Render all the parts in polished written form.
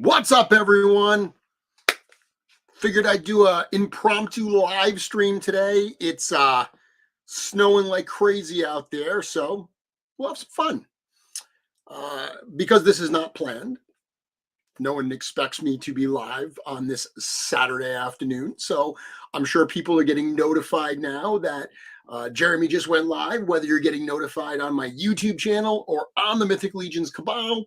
What's up, everyone? Figured I'd do a impromptu live stream today. It's snowing like crazy out there, so we'll have some fun. Because this is not planned, no one expects me to be live on this Saturday afternoon. So I'm sure people are getting notified now that Jeremy just went live, whether you're getting notified on my YouTube channel or on the Mythic Legions Cabal.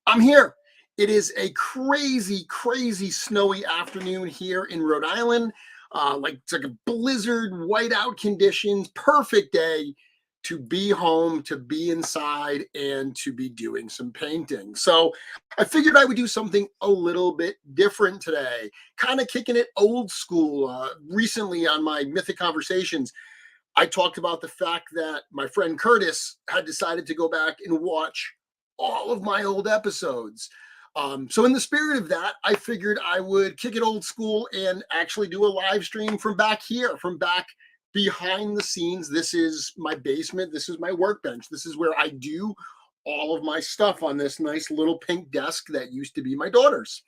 I'm here. It is a crazy, crazy snowy afternoon here in Rhode Island. It's like a blizzard, whiteout conditions, perfect day to be home, to be inside, and to be doing some painting. So I figured I would do something a little bit different today, kind of kicking it old school. Recently on my Mythic Conversations, I talked about the fact that my friend Curtis had decided to go back and watch all of my old episodes. So in the spirit of that, I figured I would kick it old school and actually do a live stream from back here, from back behind the scenes. This is my basement. This is my workbench. This is where I do all of my stuff on this nice little pink desk that used to be my daughter's.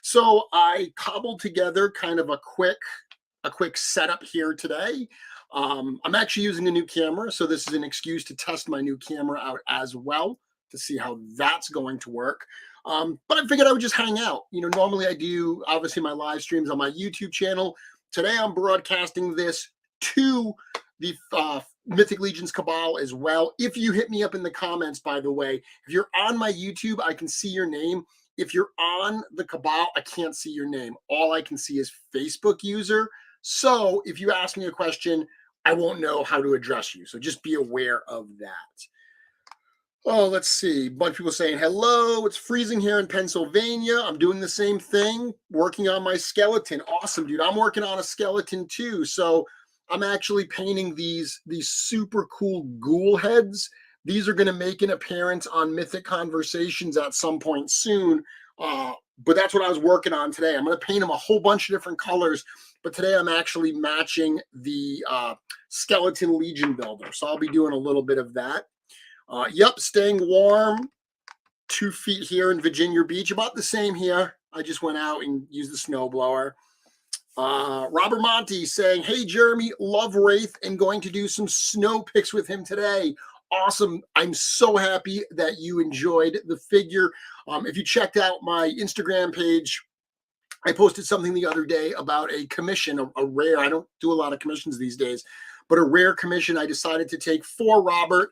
So I cobbled together kind of a quick setup here today. I'm actually using a new camera, so this is an excuse to test my new camera out as well to see how that's going to work. But I figured I would just hang out. Normally I do, obviously, my live streams on my YouTube channel. Today I'm broadcasting this to the Mythic Legions Cabal as well. If you hit me up in the comments, by the way, if you're on my YouTube, I can see your name. If you're on the Cabal, I can't see your name. All I can see is Facebook user. So if you ask me a question, I won't know how to address you. So just be aware of that. Oh, let's see. A bunch of people saying, hello, it's freezing here in Pennsylvania. I'm doing the same thing, working on my skeleton. Awesome, dude. I'm working on a skeleton too. So I'm actually painting these super cool ghoul heads. These are going to make an appearance on Mythic Conversations at some point soon. But that's what I was working on today. I'm going to paint them a whole bunch of different colors. But today I'm actually matching the Skeleton Legion builder. So I'll be doing a little bit of that. Yep, staying warm. 2 feet here in Virginia Beach. About the same here. I just went out and used the snowblower. Robert Monty saying, hey, Jeremy, love Wraith and going to do some snow pics with him today. Awesome. I'm so happy that you enjoyed the figure. If you checked out my Instagram page, I posted something the other day about a commission, a rare. I don't do a lot of commissions these days, but a rare commission I decided to take for Robert.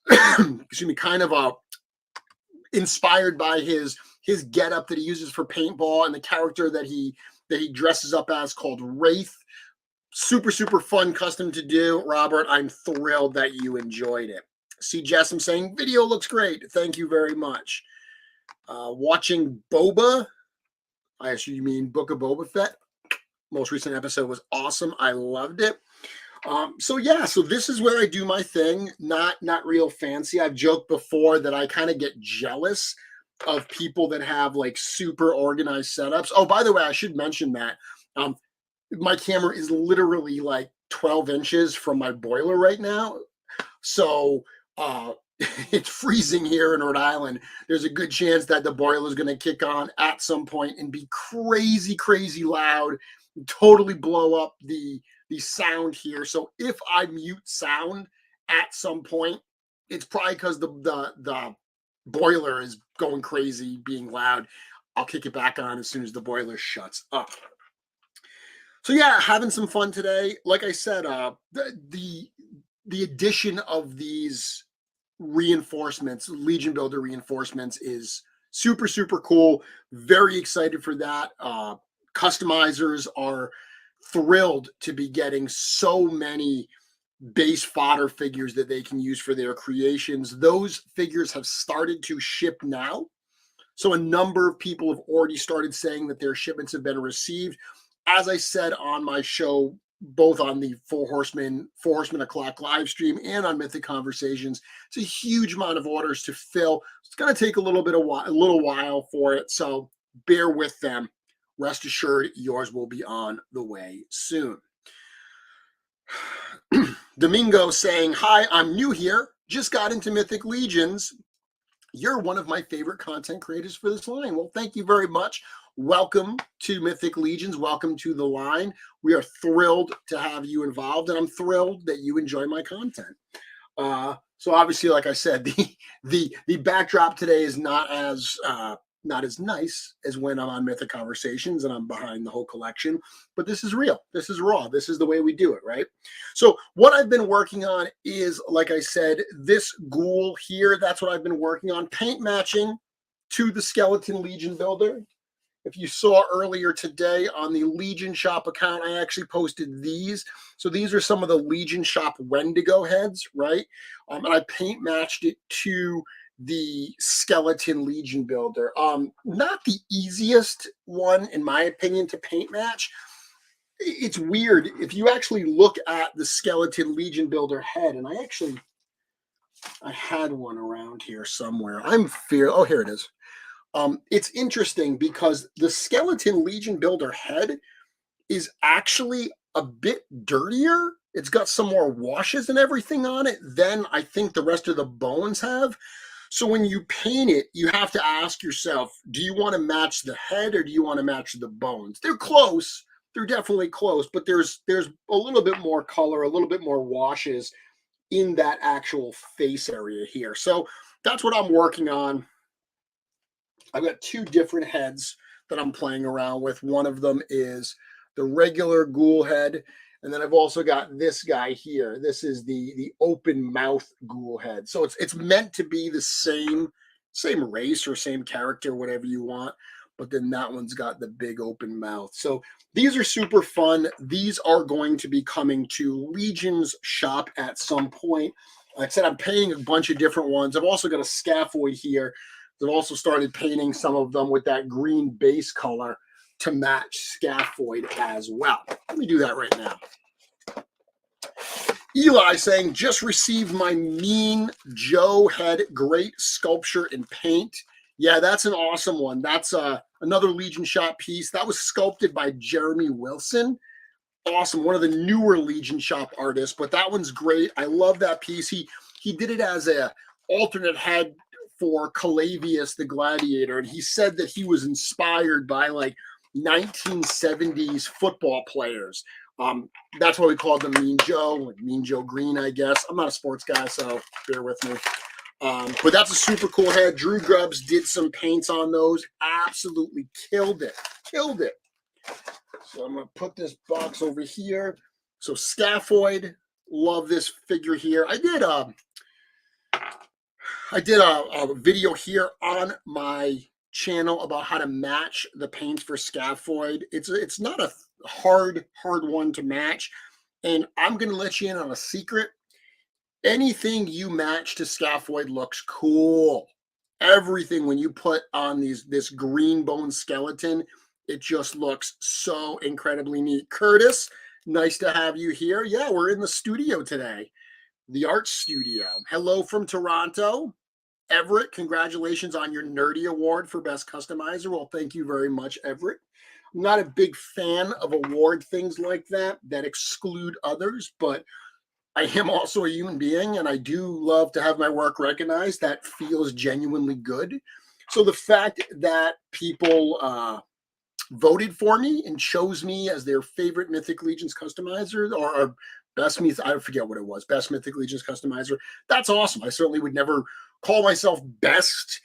Excuse me, kind of inspired by his getup that he uses for paintball and the character that he dresses up as called Wraith. Super, super fun custom to do. Robert, I'm thrilled that you enjoyed it. See Jess, I'm saying video looks great. Thank you very much. Watching Boba. I assume you mean Book of Boba Fett. Most recent episode was awesome. I loved it. So this is where I do my thing. Not real fancy. I've joked before that I kind of get jealous of people that have like super organized setups. Oh, by the way, I should mention that my camera is literally like 12 inches from my boiler right now. So it's freezing here in Rhode Island. There's a good chance that the boiler is going to kick on at some point and be crazy, crazy loud, totally blow up the sound here. So if I mute sound at some point, it's probably because the boiler is going crazy, being loud. I'll kick it back on as soon as the boiler shuts up. So yeah, having some fun today. Like I said, the addition of these reinforcements, Legion Builder reinforcements, is super, super cool. Very excited for that. Customizers are thrilled to be getting so many base fodder figures that they can use for their creations. Those figures have started to ship now. So a number of people have already started saying that their shipments have been received. As I said on my show, both on the Four Horsemen O'Clock live stream and on Mythic Conversations, it's a huge amount of orders to fill. It's going to take a little while for it. So bear with them. Rest assured, yours will be on the way soon. Domingo saying, hi, I'm new here. Just got into Mythic Legions. you're one of my favorite content creators for this line. Well, thank you very much. Welcome to Mythic Legions. Welcome to the line. We are thrilled to have you involved, and I'm thrilled that you enjoy my content. So obviously, like I said, the backdrop today is not as nice as when I'm on Mythic Conversations and I'm behind the whole collection, but this is real. This is raw. This is the way we do it, right? So what I've been working on is, like I said, this ghoul here. That's what I've been working on, paint matching to the Skeleton Legion builder. If you saw earlier today on the Legion Shop account, I actually posted these. So these are some of the Legion Shop Wendigo heads, right? And I paint matched it to the Skeleton Legion builder. Not the easiest one, in my opinion, to paint match. It's weird. If you actually look at the Skeleton Legion builder head, and I had one around here somewhere. Oh, here it is. It's interesting because the Skeleton Legion builder head is actually a bit dirtier. It's got some more washes and everything on it than I think the rest of the bones have. So when you paint it, you have to ask yourself, do you want to match the head or do you want to match the bones? They're close. They're definitely close, but there's a little bit more color, a little bit more washes in that actual face area here. So that's what I'm working on. I've got two different heads that I'm playing around with. One of them is the regular ghoul head, and then I've also got this guy here. This is the open mouth ghoul head. So it's meant to be the same race or same character, whatever you want, but then that one's got the big open mouth. So these are super fun. These are going to be coming to Legion's shop at some point. Like I said, I'm painting a bunch of different ones. I've also got a scaphoid here. I've also started painting some of them with that green base color to match scaphoid as well. Let me do that right now. Eli saying, just received my Mean Joe head. Great sculpture and paint. Yeah, that's an awesome one. That's another Legion Shop piece. That was sculpted by Jeremy Wilson. Awesome. One of the newer Legion Shop artists, but that one's great. I love that piece. He did it as a alternate head for Calavius the Gladiator, and he said that he was inspired by like 1970s football players. That's why we called them Mean Joe, like Mean Joe Green, I guess. I'm not a sports guy, so bear with me. But that's a super cool head. Drew Grubbs did some paints on those. Absolutely killed it. Killed it. So I'm going to put this box over here. So scaphoid, love this figure here. I did a video here on my channel about how to match the paints for scaphoid. It's not a hard one to match, and I'm going to let you in on a secret. Anything you match to scaphoid looks cool. Everything when you put on this green bone skeleton, it just looks so incredibly neat. Curtis, nice to have you here. Yeah, we're in the studio today, the art studio. Hello from Toronto. Everett, congratulations on your Nerdy Award for Best Customizer. Well, thank you very much, Everett. I'm not a big fan of award things like that exclude others, but I am also a human being, and I do love to have my work recognized. That feels genuinely good. So the fact that people voted for me and chose me as their favorite Mythic Legions customizer, or best I forget what it was, best Mythic Legions customizer, that's awesome. I certainly would never call myself best.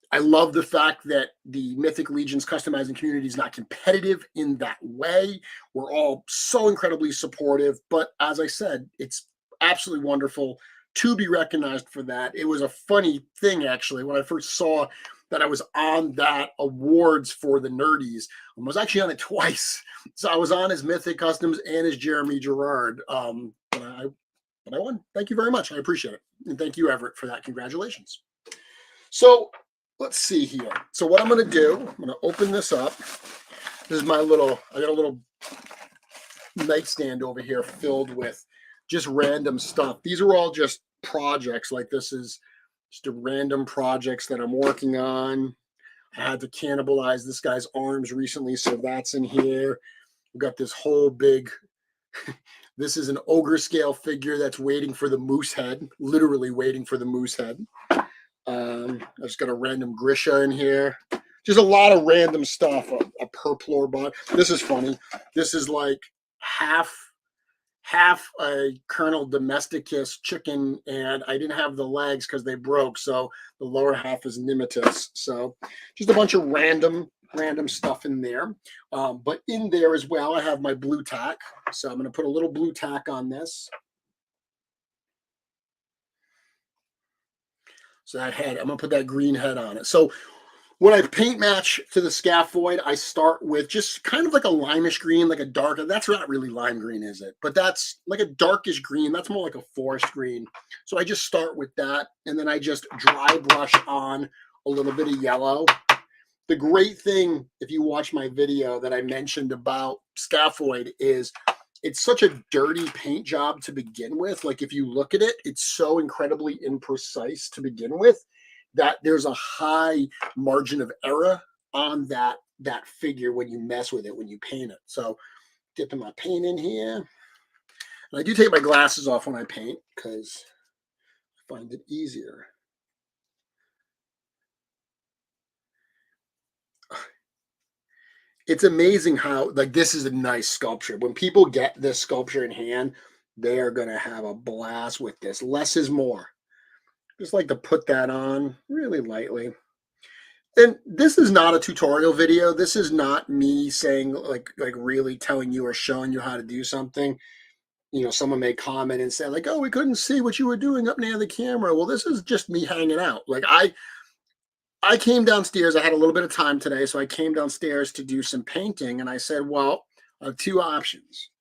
I love the fact that the Mythic Legions customizing community is not competitive in that way. We're all so incredibly supportive. But as I said, it's absolutely wonderful to be recognized for that. It was a funny thing, actually, when I first saw that I was on that awards for the nerdies. I was actually on it twice. So I was on as Mythic Customs and as Jeremy Gerard. But I won. Thank you very much. I appreciate it. And thank you, Everett, for that. Congratulations. So let's see here. So what I'm going to do, I'm going to open this up. This is I got a little nightstand over here filled with just random stuff. These are all just projects. Like this is just a random projects that I'm working on. I had to cannibalize this guy's arms recently, so that's in here. We've got this whole big, this is an ogre scale figure that's waiting for the moose head, literally waiting for the moose head. I just got a random Grisha in here. Just a lot of random stuff. A Purplore bot. This is funny. This is like half a Colonel Domesticus chicken, and I didn't have the legs because they broke, so the lower half is Nimitus. So just a bunch of random stuff in there. But in there as well, I have my blue tack. So I'm going to put a little blue tack on this. So that head, I'm going to put that green head on it. So when I paint match to the scaphoid, I start with just kind of like a limeish green, like a dark. That's not really lime green, is it? But that's like a darkish green. That's more like a forest green. So I just start with that, and then I just dry brush on a little bit of yellow. The great thing, if you watch my video that I mentioned about scaphoid, is it's such a dirty paint job to begin with. Like if you look at it, it's so incredibly imprecise to begin with that there's a high margin of error on that figure when you mess with it, when you paint it. So dipping my paint in here. And I do take my glasses off when I paint because I find it easier. It's amazing how, like, this is a nice sculpture. When people get this sculpture in hand, they are going to have a blast with this. Less is more. Just like to put that on really lightly. And this is not a tutorial video. This is not me saying like really telling you or showing you how to do something. You know, someone may comment and say like, oh, we couldn't see what you were doing up near the camera. Well, this is just me hanging out. Like I came downstairs. I had a little bit of time today, so I came downstairs to do some painting, and I said, well, I have two options.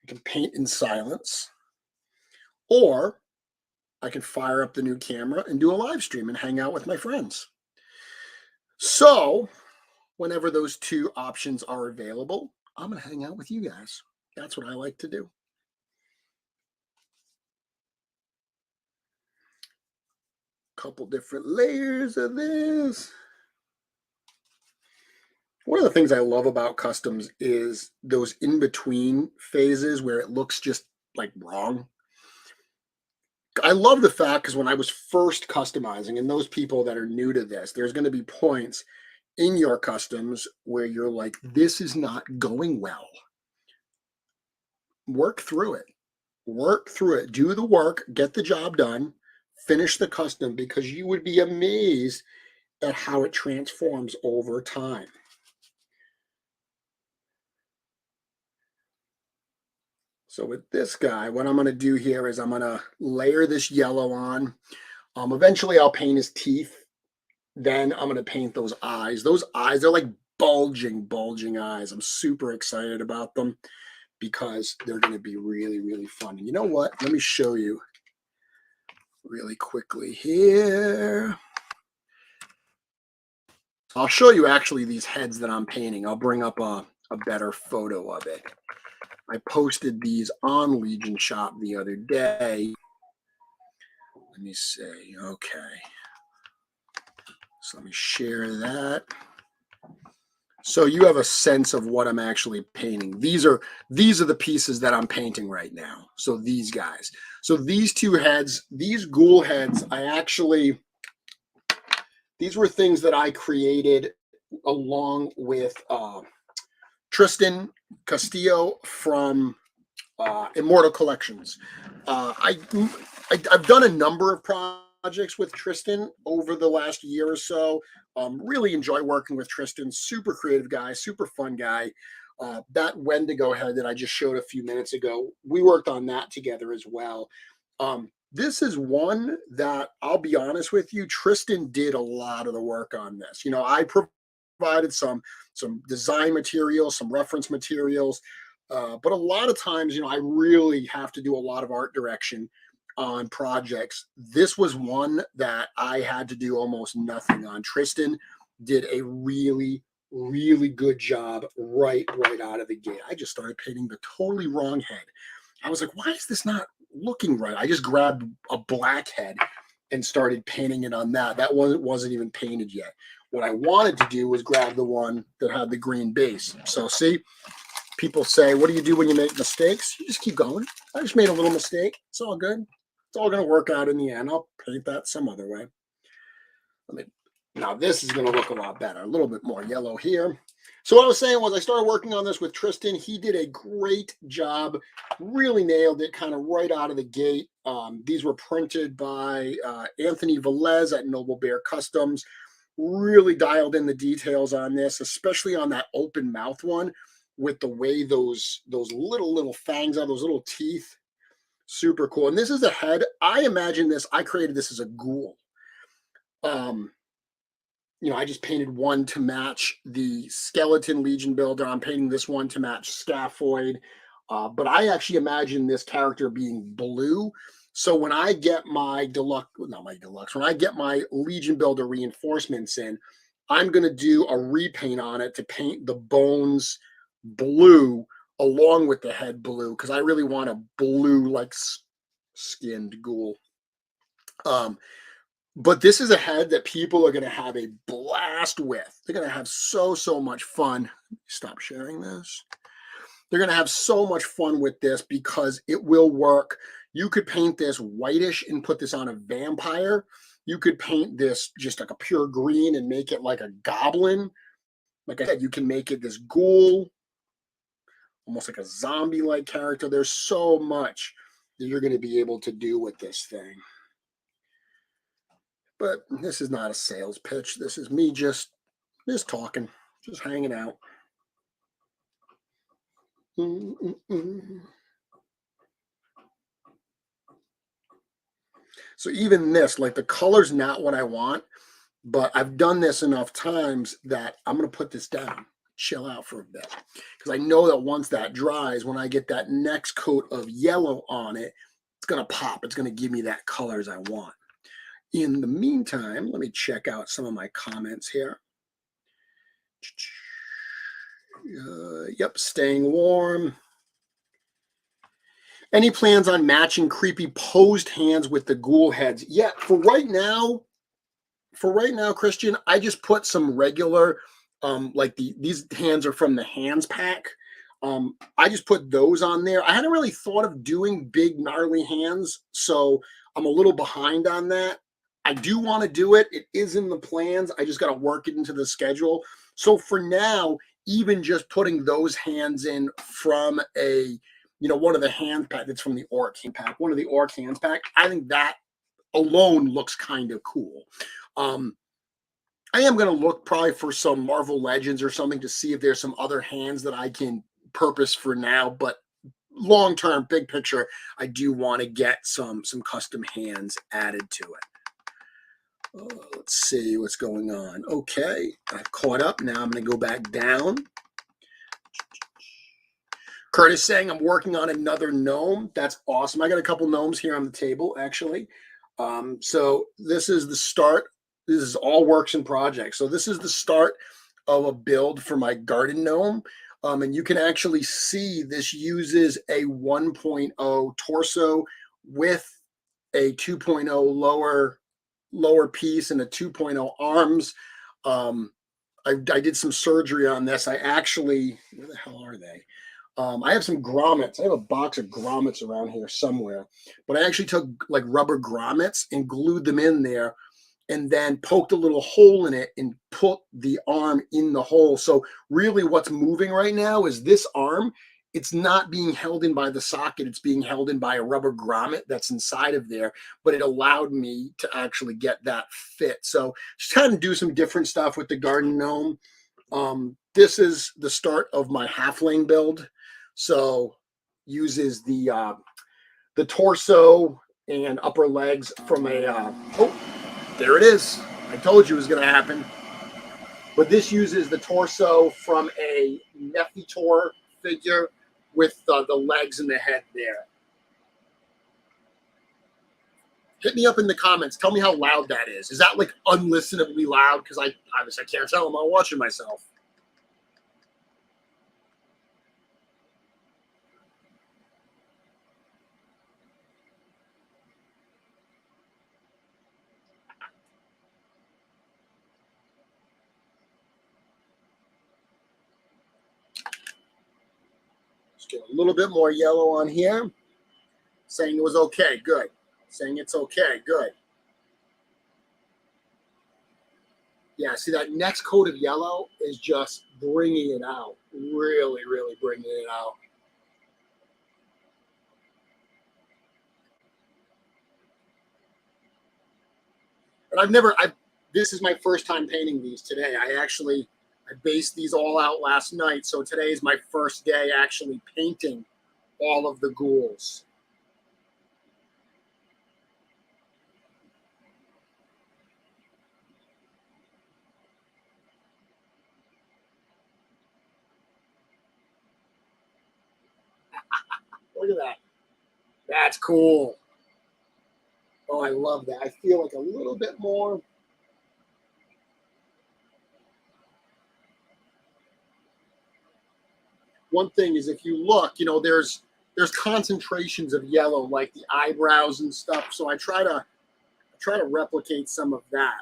I can paint in silence, or I can fire up the new camera and do a live stream and hang out with my friends. So whenever those two options are available, I'm going to hang out with you guys. That's what I like to do. Couple different layers of this. One of the things I love about customs is those in-between phases where it looks just like wrong. I love the fact because when I was first customizing, and those people that are new to this, there's going to be points in your customs where you're like, this is not going well. Work through it. Work through it. Do the work. Get the job done. Finish the custom, because you would be amazed at how it transforms over time. So with this guy, what I'm going to do here is I'm going to layer this yellow on. Eventually, I'll paint his teeth. Then I'm going to paint those eyes. Those eyes, they're like bulging eyes. I'm super excited about them because they're going to be really, really fun. And you know what? Let me show you really quickly here. I'll show you actually these heads that I'm painting. I'll bring up a better photo of it. I posted these on Legion Shop the other day. Let me see. Okay. So let me share that. So you have a sense of what I'm actually painting. These are the pieces that I'm painting right now. So these guys. So these two heads, these ghoul heads, these were things that I created along with Tristan Castillo from Immortal Collections. I've done a number of projects with Tristan over the last year or so. Really enjoy working with Tristan. Super creative guy, super fun guy. That Wendigo head that I just showed a few minutes ago, we worked on that together as well. This is one that, I'll be honest with you, Tristan did a lot of the work on this. You know, I provided some design materials, some reference materials, but a lot of times, you know, I really have to do a lot of art direction on projects. This was one that I had to do almost nothing on. Tristan did a really, really good job right out of the gate. I just started painting the totally wrong head. I was like, why is this not looking right? I just grabbed a black head and started painting it on that. That wasn't even painted yet. What I wanted to do was grab the one that had the green base. So see, people say, what do you do when you make mistakes? You just keep going. I just made a little mistake. It's all good. It's all going to work out in the end. I'll paint that some other way. Now this is going to look a lot better. A little bit more yellow here. So what I was saying was I started working on this with Tristan. He did a great job. Really nailed it kind of right out of the gate. These were printed by Anthony Velez at Noble Bear Customs. Really dialed in the details on this, especially on that open mouth one with the way those little fangs are, those little teeth. Super cool. And this is a head. I imagine this. I created this as a ghoul. You know, I just painted one to match the skeleton Legion builder. I'm painting this one to match Scaphoid. But I actually imagine this character being blue. So when I get my when I get my Legion builder reinforcements in, I'm going to do a repaint on it to paint the bones blue along with the head blue, because I really want a blue, like skinned ghoul. But this is a head that people are going to have a blast with. They're going to have so much fun. Stop sharing this. They're going to have so much fun with this because it will work. You could paint this whitish and put this on a vampire. You could paint this just like a pure green and make it like a goblin. Like I said, you can make it this ghoul, almost like a zombie-like character. There's so much that you're going to be able to do with this thing. But this is not a sales pitch. This is me just talking, just hanging out. So even this, like the color's not what I want, but I've done this enough times that I'm going to put this down, chill out for a bit. Because I know that once that dries, when I get that next coat of yellow on it, it's going to pop. It's going to give me that color as I want. In the meantime, let me check out some of my comments here. Yep, staying warm. Any plans on matching creepy posed hands with the ghoul heads? Yeah, for right now, Christian, I just put some regular, like these hands are from the hands pack. I just put those on there. I hadn't really thought of doing big gnarly hands, so I'm a little behind on that. I do want to do it. It is in the plans. I just got to work it into the schedule. So for now, even just putting those hands in from a, one of the hand pack that's from the Orc hand pack, one of the Orc hands pack, I think that alone looks kind of cool. I am going to look probably for some Marvel Legends or something to see if there's some other hands that I can purpose for now, but long-term, big picture, I do want to get some custom hands added to it. Let's see what's going on. Okay, I've caught up. Now I'm going to go back down. Curtis saying I'm working on another gnome. That's awesome. I got a couple gnomes here on the table, actually. So this is the start. This is all works in projects. So this is the start of a build for my garden gnome. And you can actually see this uses a 1.0 torso with a 2.0 lower piece and a 2.0 arms. I did some surgery on this. I actually, where the hell are they? I have some grommets. I have a box of grommets around here somewhere, but I actually took like rubber grommets and glued them in there and then poked a little hole in it and put the arm in the hole. So really what's moving right now is this arm. It's not being held in by the socket. It's being held in by a rubber grommet that's inside of there, but it allowed me to actually get that fit. So just kind of do some different stuff with the garden gnome. This is the start of my halfling build. So uses the torso and upper legs from a, oh, there it is. I told you it was going to happen. But this uses the torso from a Nephitor figure with the legs and the head there. Hit me up in the comments. Tell me how loud that is. Is that like unlistenably loud? Because I obviously can't tell. I'm not watching myself. Let's get a little bit more yellow on here. Saying it was okay. Good. Saying it's okay. Good. Yeah, see that next coat of yellow is just bringing it out. Really, really bringing it out. But this is my first time painting these today. I based these all out last night. So today is my first day actually painting all of the ghouls. Look at that. That's cool. Oh, I love that. I feel like a little bit more. One thing is, if you look, there's concentrations of yellow like the eyebrows and stuff. So I try to replicate some of that.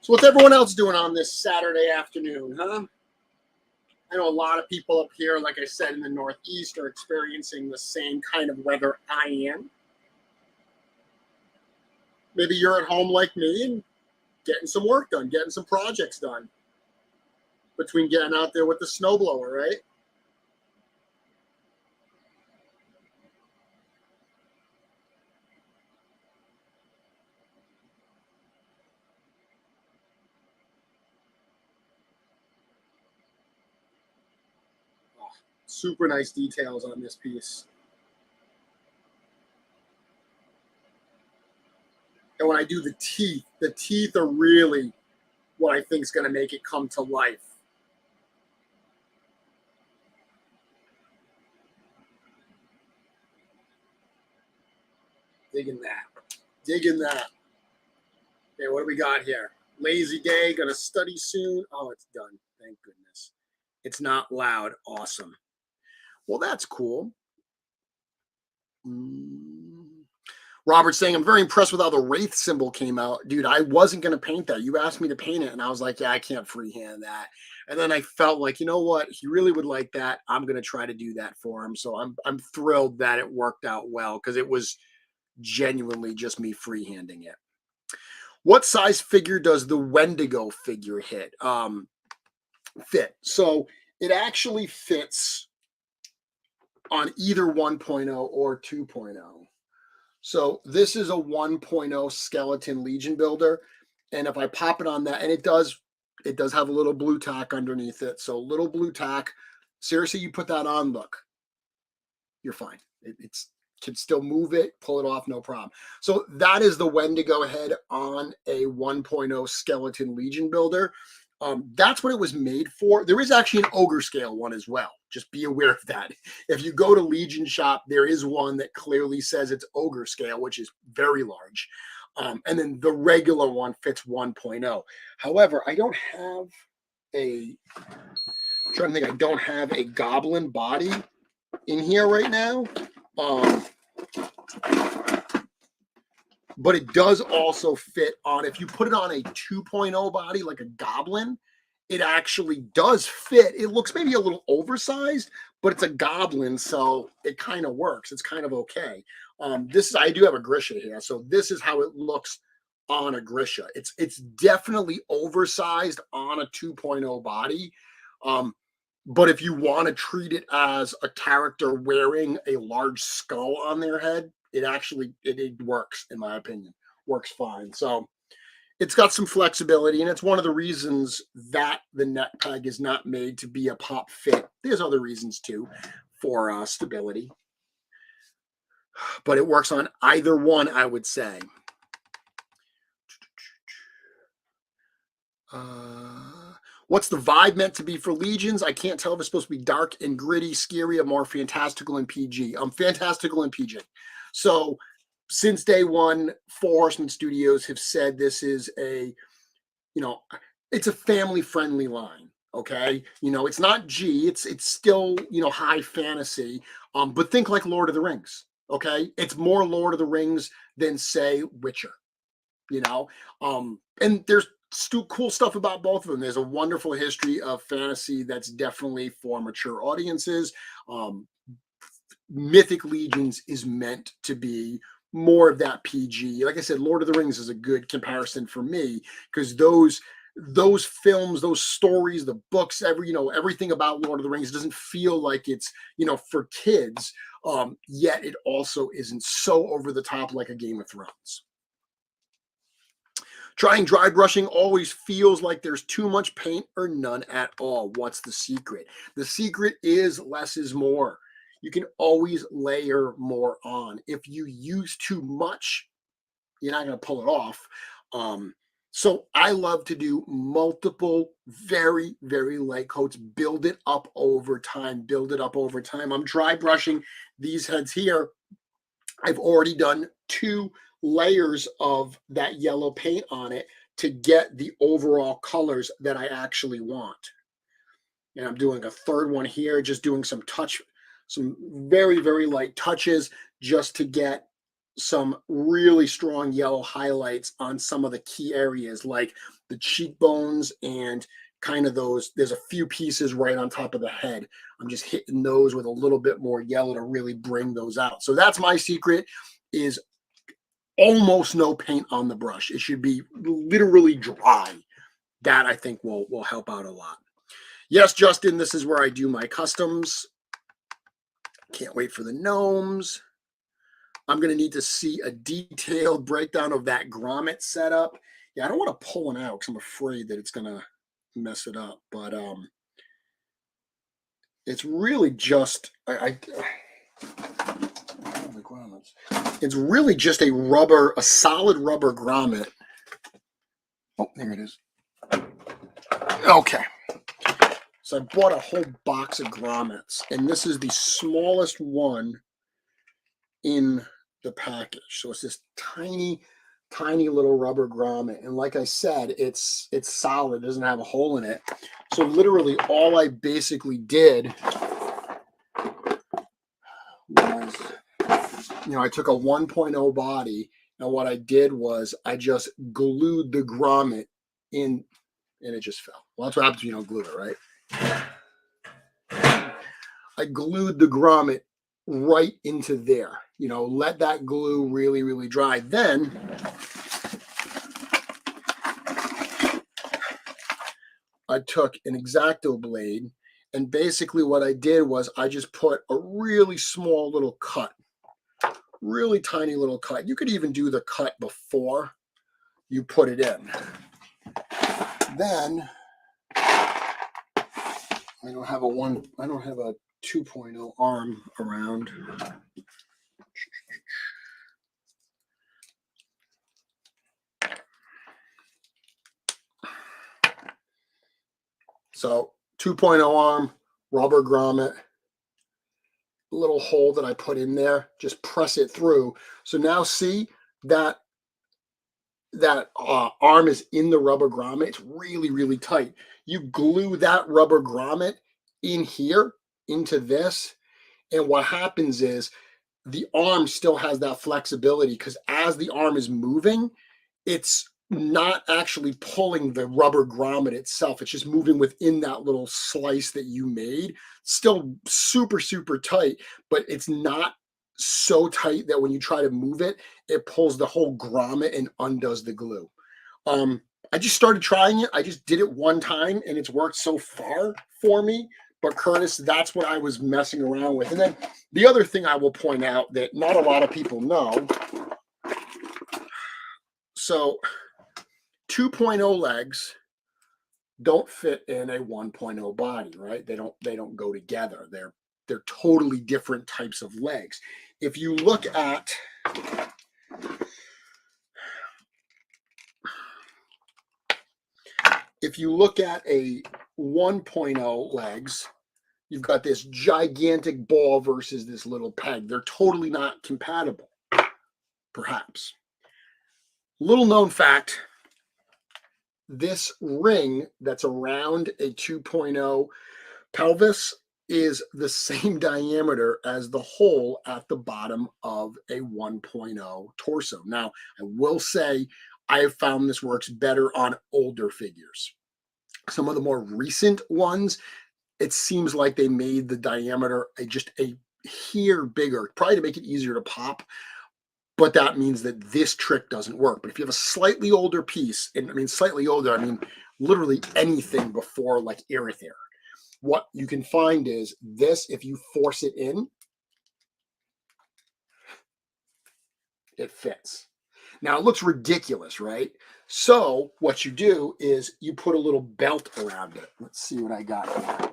So what's everyone else doing on this Saturday afternoon, huh? I know a lot of people up here, like I said, in the Northeast are experiencing the same kind of weather I am. Maybe you're at home like me and getting some work done, getting some projects done between getting out there with the snowblower, right? Oh, super nice details on this piece. And when I do the teeth are really what I think is going to make it come to life. Digging that. Digging that. Okay, what do we got here? Lazy day, gonna study soon. Oh, it's done. Thank goodness. It's not loud. Awesome. Well, that's cool. Robert saying, I'm very impressed with how the Wraith symbol came out. Dude, I wasn't going to paint that. You asked me to paint it, and I was like, yeah, I can't freehand that. And then I felt like, you know what? He really would like that. I'm going to try to do that for him. So I'm thrilled that it worked out well because it was genuinely just me freehanding it. What size figure does the Wendigo figure fit? So it actually fits on either 1.0 or 2.0. So this is a 1.0 skeleton Legion builder. And if I pop it on that, and it does have a little blue tack underneath it. So little blue tack. Seriously, you put that on, look, you're fine. It's can still move it, pull it off, no problem. So that is the Wendigo head on a 1.0 skeleton Legion builder. That's what it was made for. There is actually an ogre scale one as well. Just be aware of that. If you go to Legion shop, there is one that clearly says it's ogre scale, which is very large. And then the regular one fits 1.0. However, I don't have I'm trying to think, I don't have a goblin body in here right now. But it does also fit on, if you put it on a 2.0 body, like a goblin, it actually does fit. It looks maybe a little oversized, but it's a goblin, so it kind of works. It's kind of okay. I do have a Grisha here, so this is how it looks on a Grisha. It's definitely oversized on a 2.0 body. But if you want to treat it as a character wearing a large skull on their head, it works, in my opinion. Works fine. So it's got some flexibility, and it's one of the reasons that the neck peg is not made to be a pop fit. There's other reasons too for stability, but it works on either one, I would say. What's the vibe meant to be for Legions? I can't tell if it's supposed to be dark and gritty, scary, or more fantastical and PG. Fantastical and PG. So since day one, Four Horsemen Studios have said this is it's a family-friendly line. Okay, it's not G. It's still high fantasy. But think like Lord of the Rings. Okay, it's more Lord of the Rings than say Witcher. And there's cool stuff about both of them. There's a wonderful history of fantasy that's definitely for mature audiences. Mythic Legions is meant to be more of that PG. Like I said, Lord of the Rings is a good comparison for me because those films, those stories, the books, everything about Lord of the Rings doesn't feel like it's, for kids. Yet it also isn't so over the top like a Game of Thrones. Trying dry brushing always feels like there's too much paint or none at all. What's the secret? The secret is less is more. You can always layer more on. If you use too much, you're not going to pull it off. So I love to do multiple, very, very light coats, build it up over time, I'm dry brushing these heads here. I've already done 2 layers of that yellow paint on it to get the overall colors that I actually want. And I'm doing a 3rd one here, just doing some very, very light touches just to get some really strong yellow highlights on some of the key areas like the cheekbones and kind of there's a few pieces right on top of the head. I'm just hitting those with a little bit more yellow to really bring those out. So that's my secret, is almost no paint on the brush. It should be literally dry. That I think will help out a lot. Yes, Justin, this is where I do my customs. Can't wait for the gnomes. I'm going to need to see a detailed breakdown of that grommet setup. Yeah, I don't want to pull it out because I'm afraid that it's going to mess it up. But it's really just it's really just a solid rubber grommet. Oh, there it is. Okay. So I bought a whole box of grommets, and this is the smallest one in the package. So it's this tiny little rubber grommet. And like I said, it's solid, it doesn't have a hole in it. So literally all I basically did was, I took a 1.0 body, and what I did was I just glued the grommet in, and it just fell. Well, that's what happens when you don't glue it, right? I glued the grommet right into there. Let that glue really, really dry. Then I took an X-Acto blade, and basically what I did was I just put a really small little cut, really tiny little cut. You could even do the cut before you put it in. Then I don't have a 2.0 arm around. So 2.0 arm, rubber grommet, little hole that I put in there, just press it through. So now see that arm is in the rubber grommet. It's really, really tight. You glue that rubber grommet in here, into this, and what happens is the arm still has that flexibility, because as the arm is moving, it's not actually pulling the rubber grommet itself. It's just moving within that little slice that you made. Still super, super tight, but it's not so tight that when you try to move it, it pulls the whole grommet and undoes the glue. I just started trying it. I just did it one time, and it's worked so far for me. But Curtis, that's what I was messing around with. And then the other thing I will point out that not a lot of people know. So 2.0 legs don't fit in a 1.0 body, right? They don't go together. They're totally different types of legs. If you look at a 1.0 legs, you've got this gigantic ball versus this little peg. They're totally not compatible, perhaps. Little known fact, this ring that's around a 2.0 pelvis is the same diameter as the hole at the bottom of a 1.0 torso. Now, I will say I have found this works better on older figures. Some of the more recent ones, it seems like they made the diameter just a here bigger, probably to make it easier to pop. But that means that this trick doesn't work. But if you have a slightly older piece, and I mean slightly older, I mean literally anything before like Eryther, what you can find is this, if you force it in, it fits. Now it looks ridiculous, right? So what you do is you put a little belt around it. Let's see what I got here.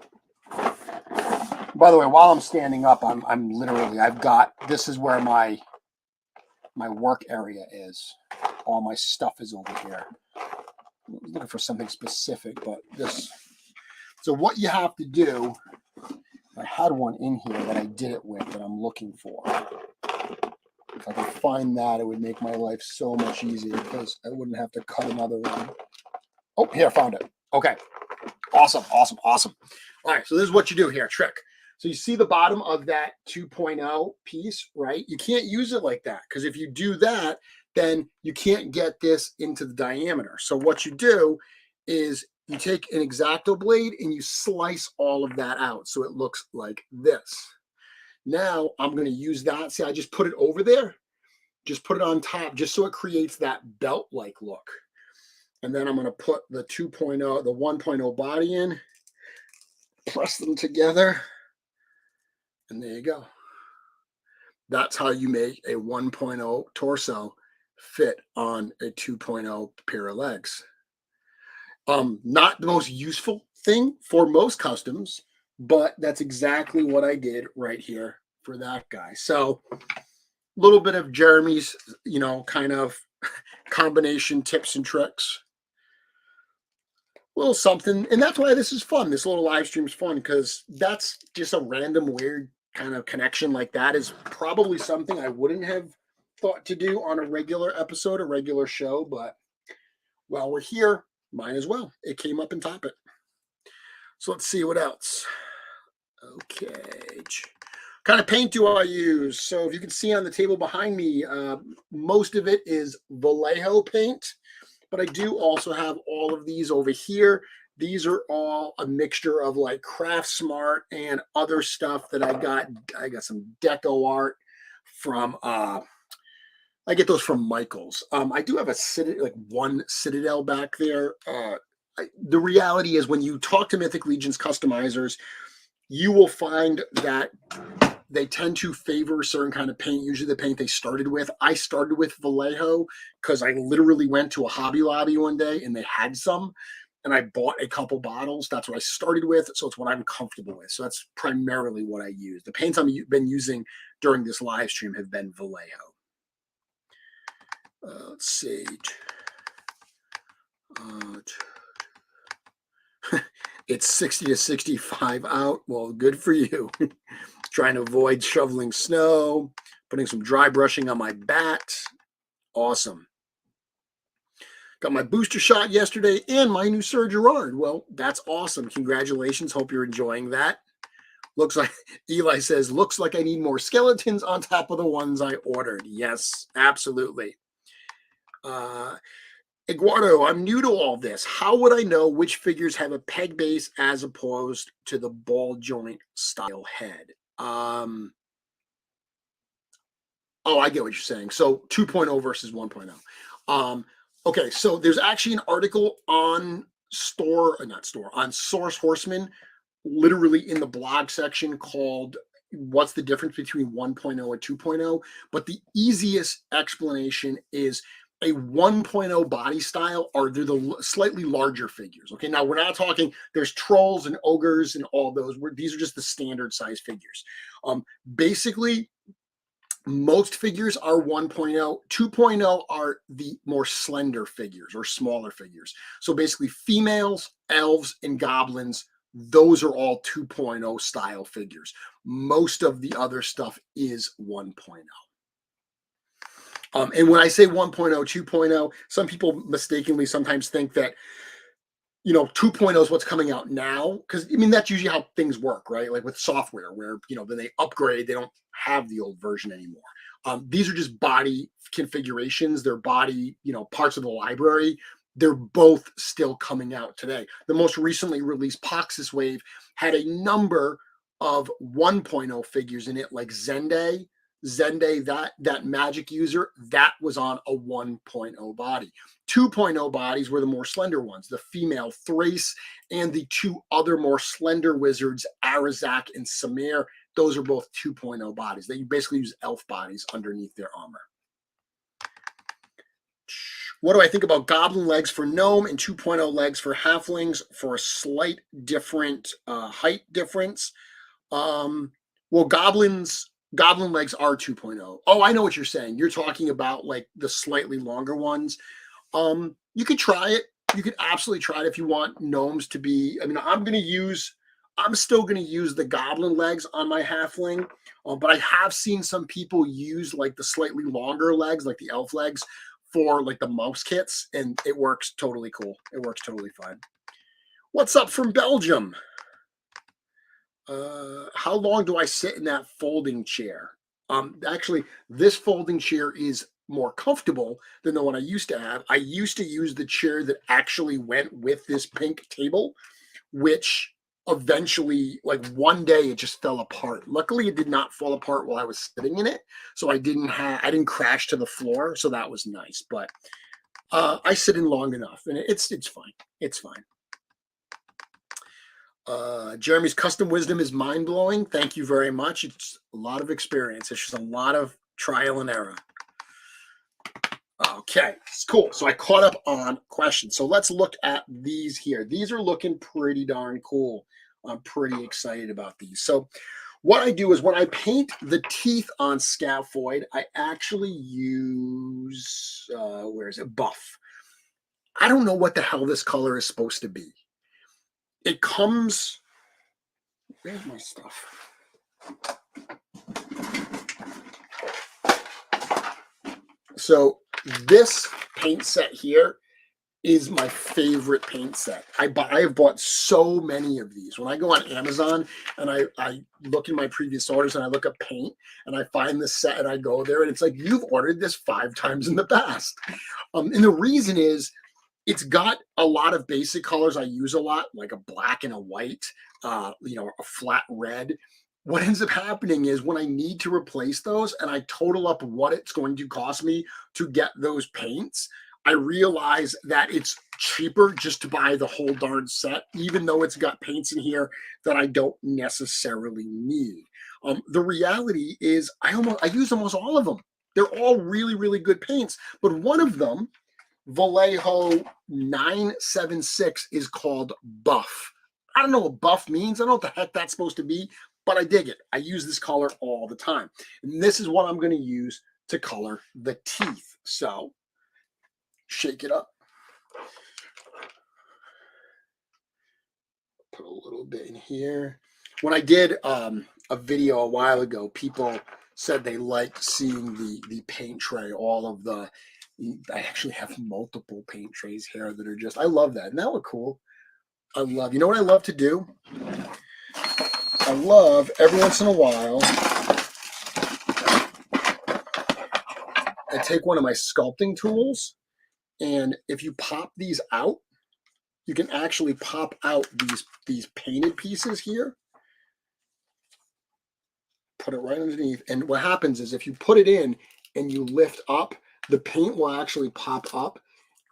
By the way, while I'm standing up, I'm literally, I've got, this is where my work area is. All my stuff is over here. I'm looking for something specific, but this. So what you have to do, I had one in here that I did it with that I'm looking for. If I could find that, it would make my life so much easier because I wouldn't have to cut another one. Oh, here, I found it. Okay. Awesome, awesome, awesome. All right, so this is what you do here, trick. So you see the bottom of that 2.0 piece, right? You can't use it like that because if you do that, then you can't get this into the diameter. So what you do is you take an X-Acto blade and you slice all of that out so it looks like this. Now I'm going to use that. See, I just put it over there. Just put it on top just so it creates that belt-like look. And then I'm going to put the 2.0, the 1.0 body in, press them together, and there you go. That's how you make a 1.0 torso fit on a 2.0 pair of legs. Not the most useful thing for most customs, but that's exactly what I did right here for that guy. So a little bit of Jeremy's, kind of combination tips and tricks. A little something. And that's why this is fun. This little live stream is fun because that's just a random weird kind of connection like that is probably something I wouldn't have thought to do on a regular episode, a regular show. But while we're here, might as well. It came up in topic. So let's see what else. Okay. Kind of paint do I use? So if you can see on the table behind me, most of it is Vallejo paint, but I do also have all of these over here. These are all a mixture of like Craft Smart and other stuff that I got. I got some deco art from, I get those from Michael's. I do have one Citadel back there. The reality is when you talk to Mythic Legions customizers, you will find that they tend to favor a certain kind of paint, usually the paint they started with. I started with Vallejo because I literally went to a Hobby Lobby one day and they had some, and I bought a couple bottles. That's what I started with, so it's what I'm comfortable with. So that's primarily what I use. The paints I've been using during this live stream have been Vallejo. Let's see. It's 60 to 65 out. Well, good for you. Trying to avoid shoveling snow, putting some dry brushing on my bat. Awesome. Got my booster shot yesterday and my new Sir Gerard. Well, that's awesome. Congratulations. Hope you're enjoying that. Looks like, Eli says, looks like I need more skeletons on top of the ones I ordered. Yes, absolutely. Eduardo, I'm new to all this. How would I know which figures have a peg base as opposed to the ball joint style head? Oh, I get what you're saying. So 2.0 versus 1.0. Okay, so there's actually an article on Source Horseman, literally in the blog section called what's the difference between 1.0 and 2.0. But the easiest explanation is a 1.0 body style are they're the slightly larger figures. Okay, now we're not talking, there's trolls and ogres and all those. These are just the standard size figures. Basically, most figures are 1.0. 2.0 are the more slender figures or smaller figures. So basically females, elves, and goblins, those are all 2.0 style figures. Most of the other stuff is 1.0. And when I say 1.0, 2.0, some people mistakenly sometimes think that, 2.0 is what's coming out now. Because, I mean, that's usually how things work, right? Like with software where, then they upgrade, they don't have the old version anymore. These are just body configurations. They're body, parts of the library. They're both still coming out today. The most recently released Poxis Wave had a number of 1.0 figures in it, like Zende, that magic user, that was on a 1.0 body. 2.0 bodies were the more slender ones, the female Thrace and the two other more slender wizards, Arazak and Samir. Those are both 2.0 bodies. They basically use elf bodies underneath their armor. What do I think about goblin legs for gnome and 2.0 legs for halflings for a slight different height difference? Well, goblin legs are 2.0. Oh, I know what you're saying. You're talking about like the slightly longer ones. You could try it. You could absolutely try it if you want gnomes to be. I mean, I'm still going to use the goblin legs on my halfling, but I have seen some people use like the slightly longer legs, like the elf legs, for like the mouse kits, and it works totally cool. It works totally fine. What's up from Belgium? How long do I sit in that folding chair? Actually, this folding chair is more comfortable than the one I used to have. I used to use the chair that actually went with this pink table, which eventually, like one day, it just fell apart. Luckily, it did not fall apart while I was sitting in it, so I didn't crash to the floor, so that was nice. But I sit in long enough, and it's fine. It's fine. Jeremy's custom wisdom is mind-blowing. Thank you very much. It's a lot of experience. It's just a lot of trial and error. Okay, it's cool. So I caught up on questions. So let's look at these here. These are looking pretty darn cool. I'm pretty excited about these. So what I do is when I paint the teeth on Scaphoid, I actually use, where is it? Buff. I don't know what the hell this color is supposed to be. It comes, where's my stuff? So this paint set here is my favorite paint set. I have bought so many of these. When I go on Amazon and I look in my previous orders and I look up paint and I find this set and I go there and it's like, you've ordered this 5 times in the past. And the reason is, it's got a lot of basic colors I use a lot, like a black and a white, a flat red. What ends up happening is when I need to replace those and I total up what it's going to cost me to get those paints, I realize that it's cheaper just to buy the whole darn set, even though it's got paints in here that I don't necessarily need. The reality is I use almost all of them. They're all really, really good paints, but one of them, Vallejo 976, is called Buff. I don't know what buff means. I don't know what the heck that's supposed to be, but I dig it. I use this color all the time. And this is what I'm going to use to color the teeth. So shake it up. Put a little bit in here. When I did a video a while ago, people said they liked seeing the paint tray, all of the, I actually have multiple paint trays here that are just, I love that. And that look cool. You know what I love to do? I love every once in a while, I take one of my sculpting tools, and if you pop these out, you can actually pop out these painted pieces here. Put it right underneath. And what happens is if you put it in and you lift up, the paint will actually pop up,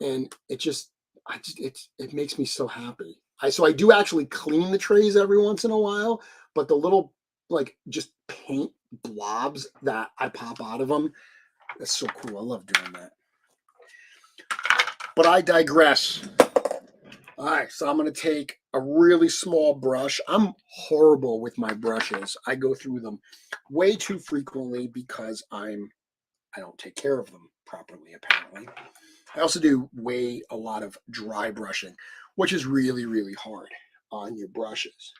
and it makes me so happy. So I do actually clean the trays every once in a while, but the little like just paint blobs that I pop out of them, that's so cool. I love doing that. But I digress. All right, so I'm going to take a really small brush. I'm horrible with my brushes. I go through them way too frequently because I don't take care of them properly, apparently. I also do a lot of dry brushing, which is really, really hard on your brushes.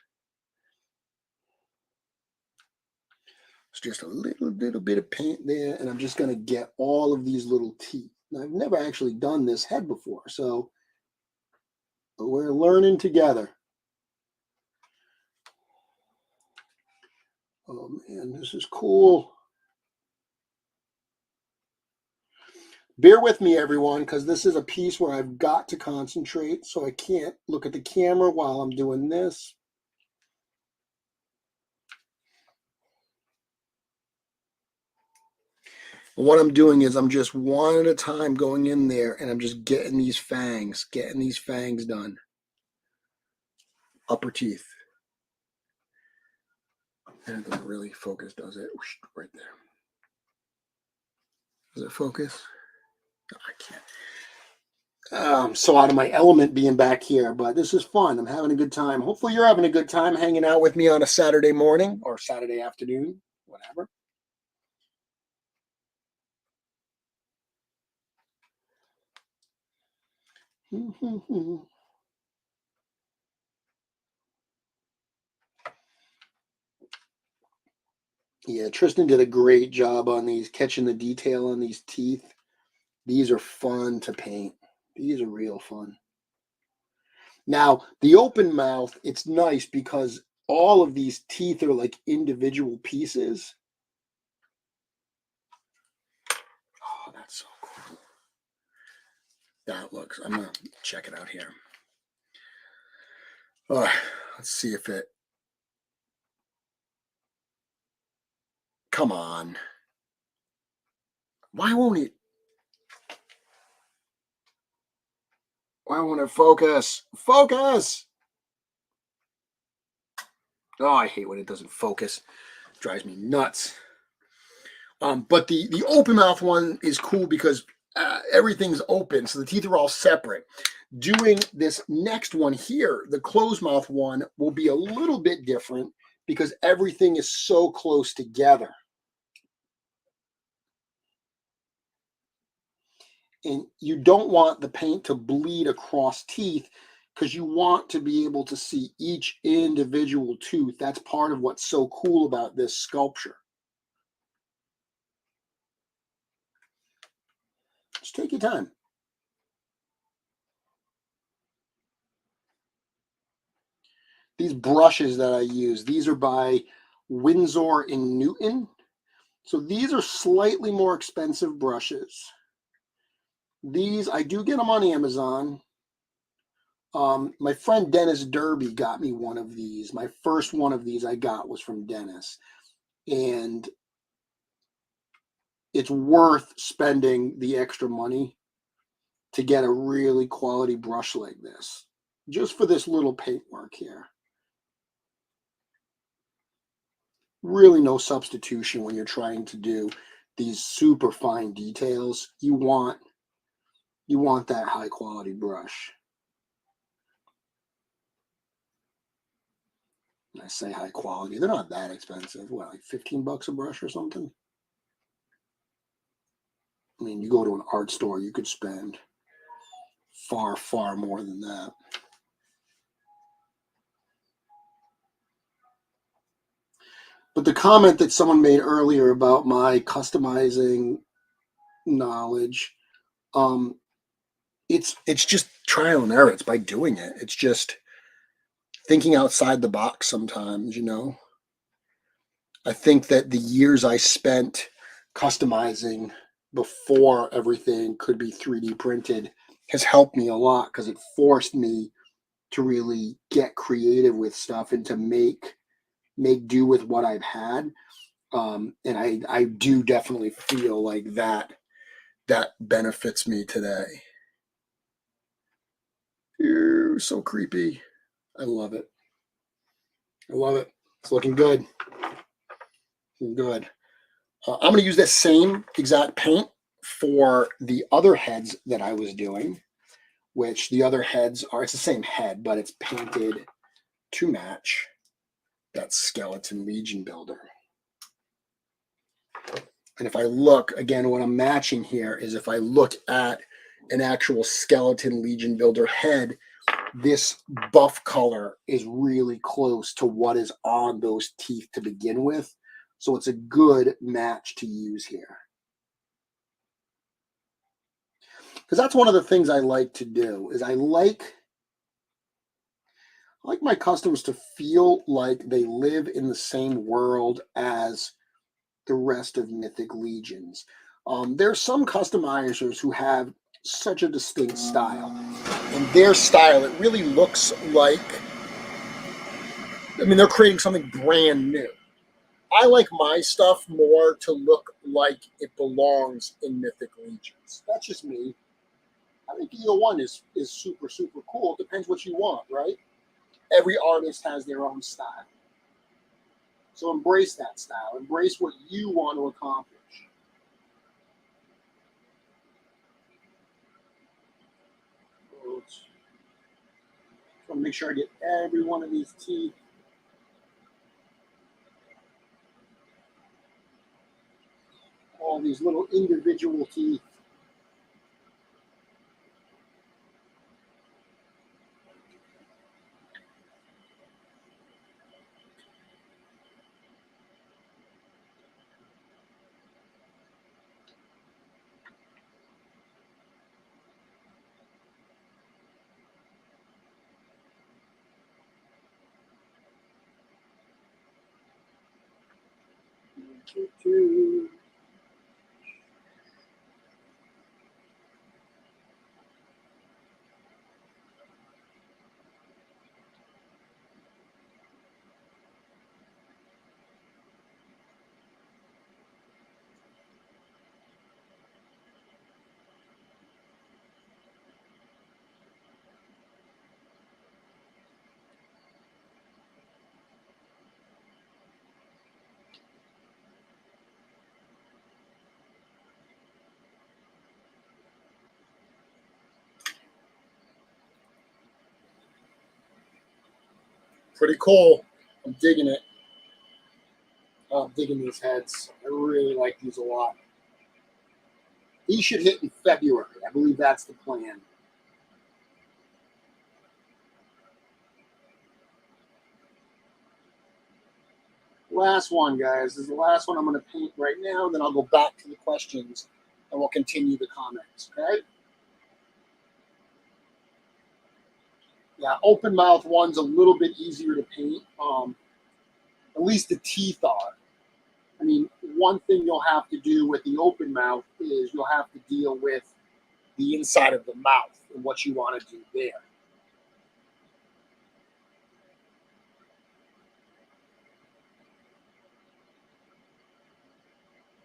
It's just a little bit of paint there, and I'm just going to get all of these little teeth. Now, I've never actually done this head before, so we're learning together. Oh man, this is cool. Bear with me, everyone, because this is a piece where I've got to concentrate, so I can't look at the camera while I'm doing this. What I'm doing is I'm just one at a time going in there, and I'm just getting these fangs done. Upper teeth. And it doesn't really focus, does it? Right there. Does it focus? No, I can't. I'm so out of my element being back here, but this is fun. I'm having a good time. Hopefully you're having a good time hanging out with me on a Saturday morning or Saturday afternoon, whatever. Yeah, Tristan did a great job on these, catching the detail on these teeth. These are fun to paint. These are real fun. Now, the open mouth, it's nice because all of these teeth are like individual pieces. Oh, that's so cool. That looks, I'm going to check it out here. Oh, let's see if it, come on. Why won't it? Why won't it focus? Focus! Oh, I hate when it doesn't focus. It drives me nuts. But the open mouth one is cool because everything's open, so the teeth are all separate. Doing this next one here, the closed mouth one, will be a little bit different because everything is so close together. And you don't want the paint to bleed across teeth because you want to be able to see each individual tooth. That's part of what's so cool about this sculpture. Just take your time. These brushes that I use, these are by Winsor & Newton. So these are slightly more expensive brushes. These, I do get them on Amazon. My friend Dennis Derby got me one of these. My first one of these I got was from Dennis. And it's worth spending the extra money to get a really quality brush like this, just for this little paintwork here. Really no substitution when you're trying to do these super fine details. You want that high quality brush. I say high quality, they're not that expensive. What, like $15 a brush or something? I mean, you go to an art store, you could spend far, far more than that. But the comment that someone made earlier about my customizing knowledge, it's just trial and error. It's by doing it. It's just thinking outside the box sometimes, you know. I think that the years I spent customizing before everything could be 3D printed has helped me a lot because it forced me to really get creative with stuff and to make do with what I've had. And I do definitely feel like that benefits me today. Ew, so creepy. I love it. I love it. It's looking good. Good. I'm going to use this same exact paint for the other heads that I was doing, which the other heads are, it's the same head, but it's painted to match that skeleton Legion builder. And if I look, again, what I'm matching here is if I look at an actual skeleton Legion builder head, this buff color is really close to what is on those teeth to begin with. So it's a good match to use here. Because that's one of the things I like to do, is I like my customers to feel like they live in the same world as the rest of Mythic Legions. There's some customizers who have such a distinct style. And their style, it really looks like, I mean, they're creating something brand new. I like my stuff more to look like it belongs in Mythic Legions. That's just me. I think either one is super, super cool. It depends what you want, right? Every artist has their own style. So embrace that style. Embrace what you want to accomplish. So I want to make sure I get every one of these teeth. All these little individual teeth. Pretty cool. I'm digging it. I'm digging these heads. I really like these a lot. These should hit in February. I believe that's the plan. Last one, guys. This is the last one I'm going to paint right now. Then I'll go back to the questions and we'll continue the comments. Okay? Yeah, open mouth one's a little bit easier to paint. At least the teeth are. I mean, one thing you'll have to do with the open mouth is you'll have to deal with the inside of the mouth and what you want to do there.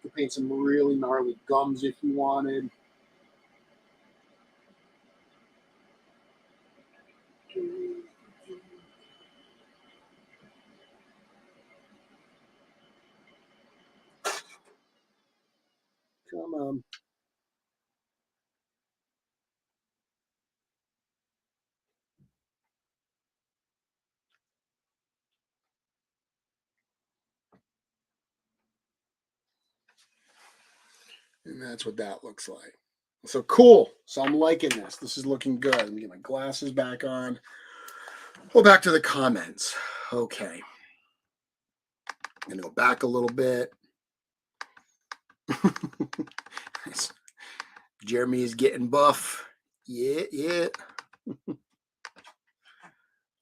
You could paint some really gnarly gums if you wanted. Come on. And that's what that looks like. So cool. So I'm liking this. This is looking good. Let me get my glasses back on. Go back to the comments. Okay. I'm going to go back a little bit. Jeremy is getting buff. Yeah.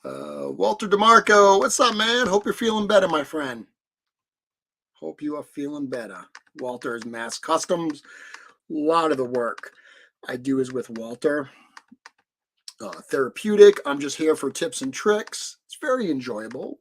Walter DeMarco, what's up, man? Hope you're feeling better, my friend. Hope you are feeling better. Walter's Mass Customs. A lot of the work I do is with Walter. Therapeutic. I'm just here for tips and tricks. It's very enjoyable.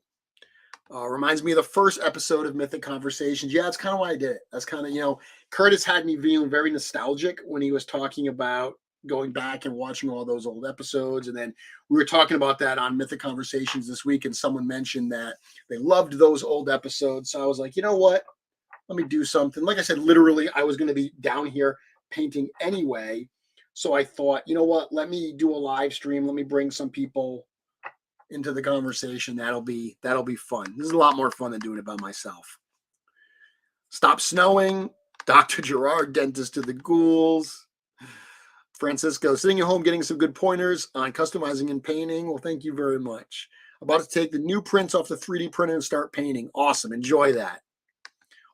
Reminds me of the first episode of Mythic Conversations. Yeah, that's kind of why I did it. That's kind of, Curtis had me feeling very nostalgic when he was talking about going back and watching all those old episodes. And then we were talking about that on Mythic Conversations this week, and someone mentioned that they loved those old episodes. So I was like, you know what? Let me do something. Like I said, literally, I was going to be down here painting anyway. So I thought, you know what? Let me do a live stream. Let me bring some people into the conversation. That'll be fun. This is a lot more fun than doing it by myself. Stop snowing. Dr. Gerard, dentist to the ghouls. Francisco, sitting at home getting some good pointers on customizing and painting. Well, thank you very much. About to take the new prints off the 3D printer and start painting. Awesome. Enjoy that.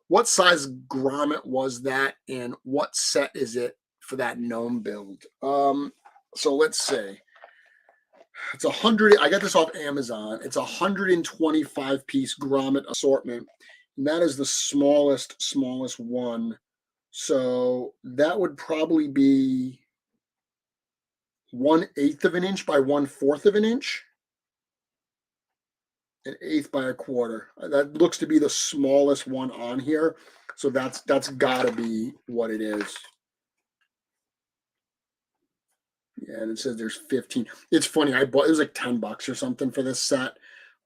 What size grommet was that, and what set is it for that gnome build? So let's see. It's 100. I got this off Amazon. It's 125 piece grommet assortment, and that is the smallest one. So that would probably be 1/8 of an inch by 1/4 of an inch. 1/8 by 1/4. That looks to be the smallest one on here. So that's gotta be what it is. Yeah, and it says there's 15. It's funny, it was like $10 or something for this set.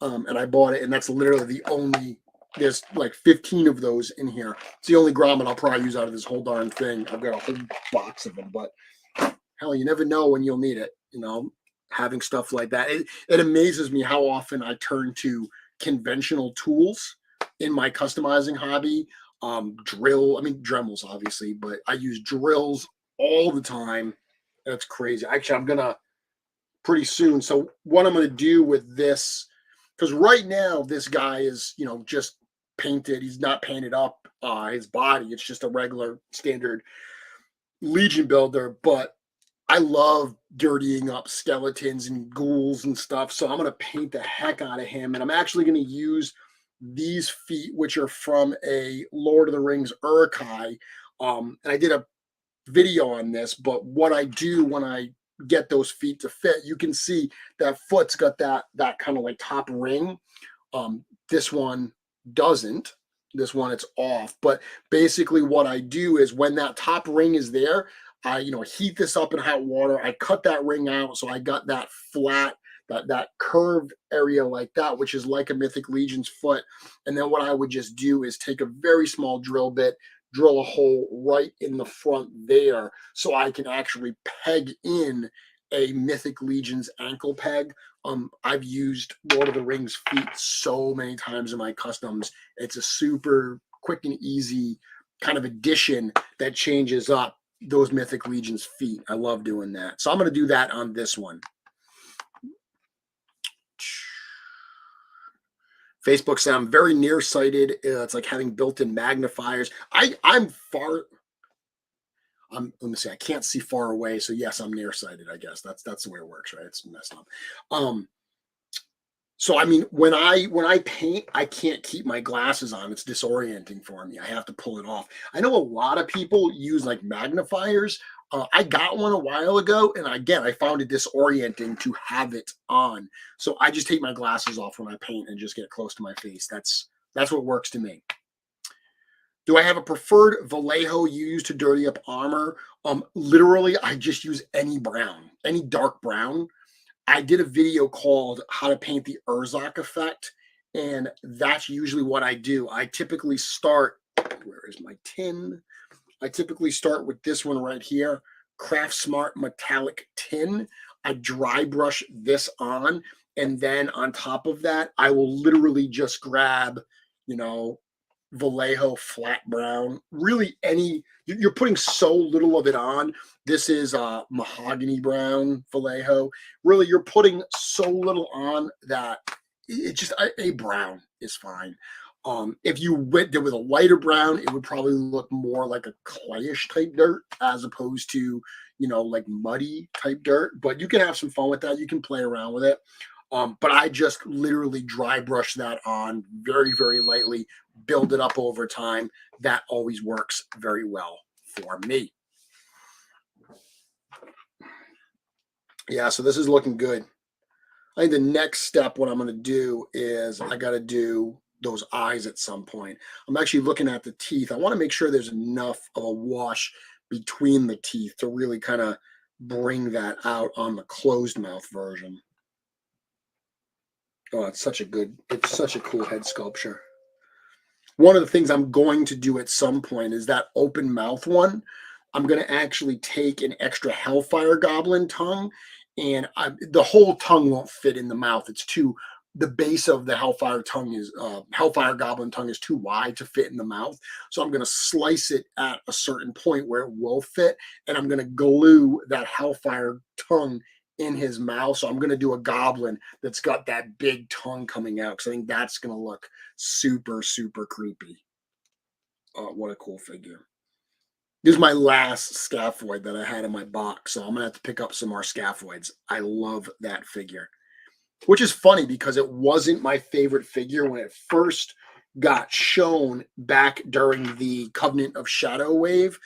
And I bought it, and that's literally the only, there's like 15 of those in here. It's the only grommet I'll probably use out of this whole darn thing. I've got a whole box of them, but hell, you never know when you'll need it, having stuff like that. It amazes me how often I turn to conventional tools in my customizing hobby. Dremels, obviously, but I use drills all the time. That's crazy. Actually, I'm gonna pretty soon. So what I'm gonna do with this, because right now this guy is, just painted. He's not painted up his body. It's just a regular standard Legion builder. But I love dirtying up skeletons and ghouls and stuff. So I'm gonna paint the heck out of him, and I'm actually gonna use these feet, which are from a Lord of the Rings Urkai. And I did a video on this, but what I do when I get those feet to fit, you can see that foot's got that kind of like top ring. This one doesn't. This one, it's off. But basically what I do is when that top ring is there, I heat this up in hot water. I cut that ring out, so I got that flat, that curved area like that, which is like a Mythic Legion's foot. And then what I would just do is take a very small drill bit, drill a hole right in the front there, so I can actually peg in a Mythic Legion's ankle peg. I've used Lord of the Rings feet so many times in my customs. It's a super quick and easy kind of addition that changes up those Mythic Legion's feet. I love doing that. So I'm going to do that on this one. Facebook said I'm very nearsighted. It's like having built-in magnifiers. I'm far. Let me see. I can't see far away, so yes, I'm nearsighted. I guess that's the way it works, right? It's messed up. So I mean, when I paint, I can't keep my glasses on. It's disorienting for me. I have to pull it off. I know a lot of people use like magnifiers. I got one a while ago, and again, I found it disorienting to have it on. So I just take my glasses off when I paint and just get close to my face. That's what works to me. Do I have a preferred Vallejo you use to dirty up armor? Literally, I just use any brown, any dark brown. I did a video called How to Paint the Urzok Effect, and that's usually what I do. I typically start, where is my tin? I typically start with this one right here, Craft Smart Metallic Tin. I dry brush this on, and then on top of that, I will literally just grab, Vallejo flat brown. Really you're putting so little of it on. This is mahogany brown Vallejo. Really, you're putting so little on that it just a brown is fine. If you went there with a lighter brown, it would probably look more like a clayish type dirt as opposed to, like muddy type dirt. But you can have some fun with that. You can play around with it. But I just literally dry brush that on very, very lightly, build it up over time. That always works very well for me. Yeah, so this is looking good. I think the next step, what I'm going to do is I got to do those eyes at some point. I'm actually looking at the teeth. I want to make sure there's enough of a wash between the teeth to really kind of bring that out on the closed mouth version. Oh, it's such a cool head sculpture. One of the things I'm going to do at some point is that open mouth one. I'm going to actually take an extra Hellfire Goblin tongue, and the whole tongue won't fit in the mouth. The base of the Hellfire Goblin tongue is too wide to fit in the mouth. So I'm going to slice it at a certain point where it will fit, and I'm going to glue that Hellfire tongue in his mouth. So I'm going to do a goblin that's got that big tongue coming out, because I think that's going to look super, super creepy. What a cool figure. This is my last scaphoid that I had in my box, so I'm going to have to pick up some more scaphoids. I love that figure, which is funny because it wasn't my favorite figure when it first got shown back during the Covenant of Shadow wave.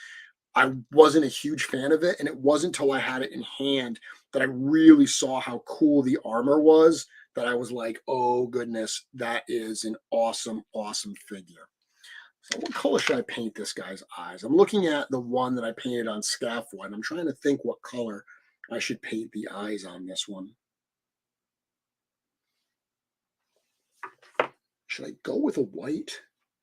I wasn't a huge fan of it, and it wasn't until I had it in hand that I really saw how cool the armor was that I was like, oh goodness, that is an awesome, awesome figure. So what color should I paint this guy's eyes? I'm looking at the one that I painted on Scaffold. I'm trying to think what color I should paint the eyes on this one. Should I go with a white?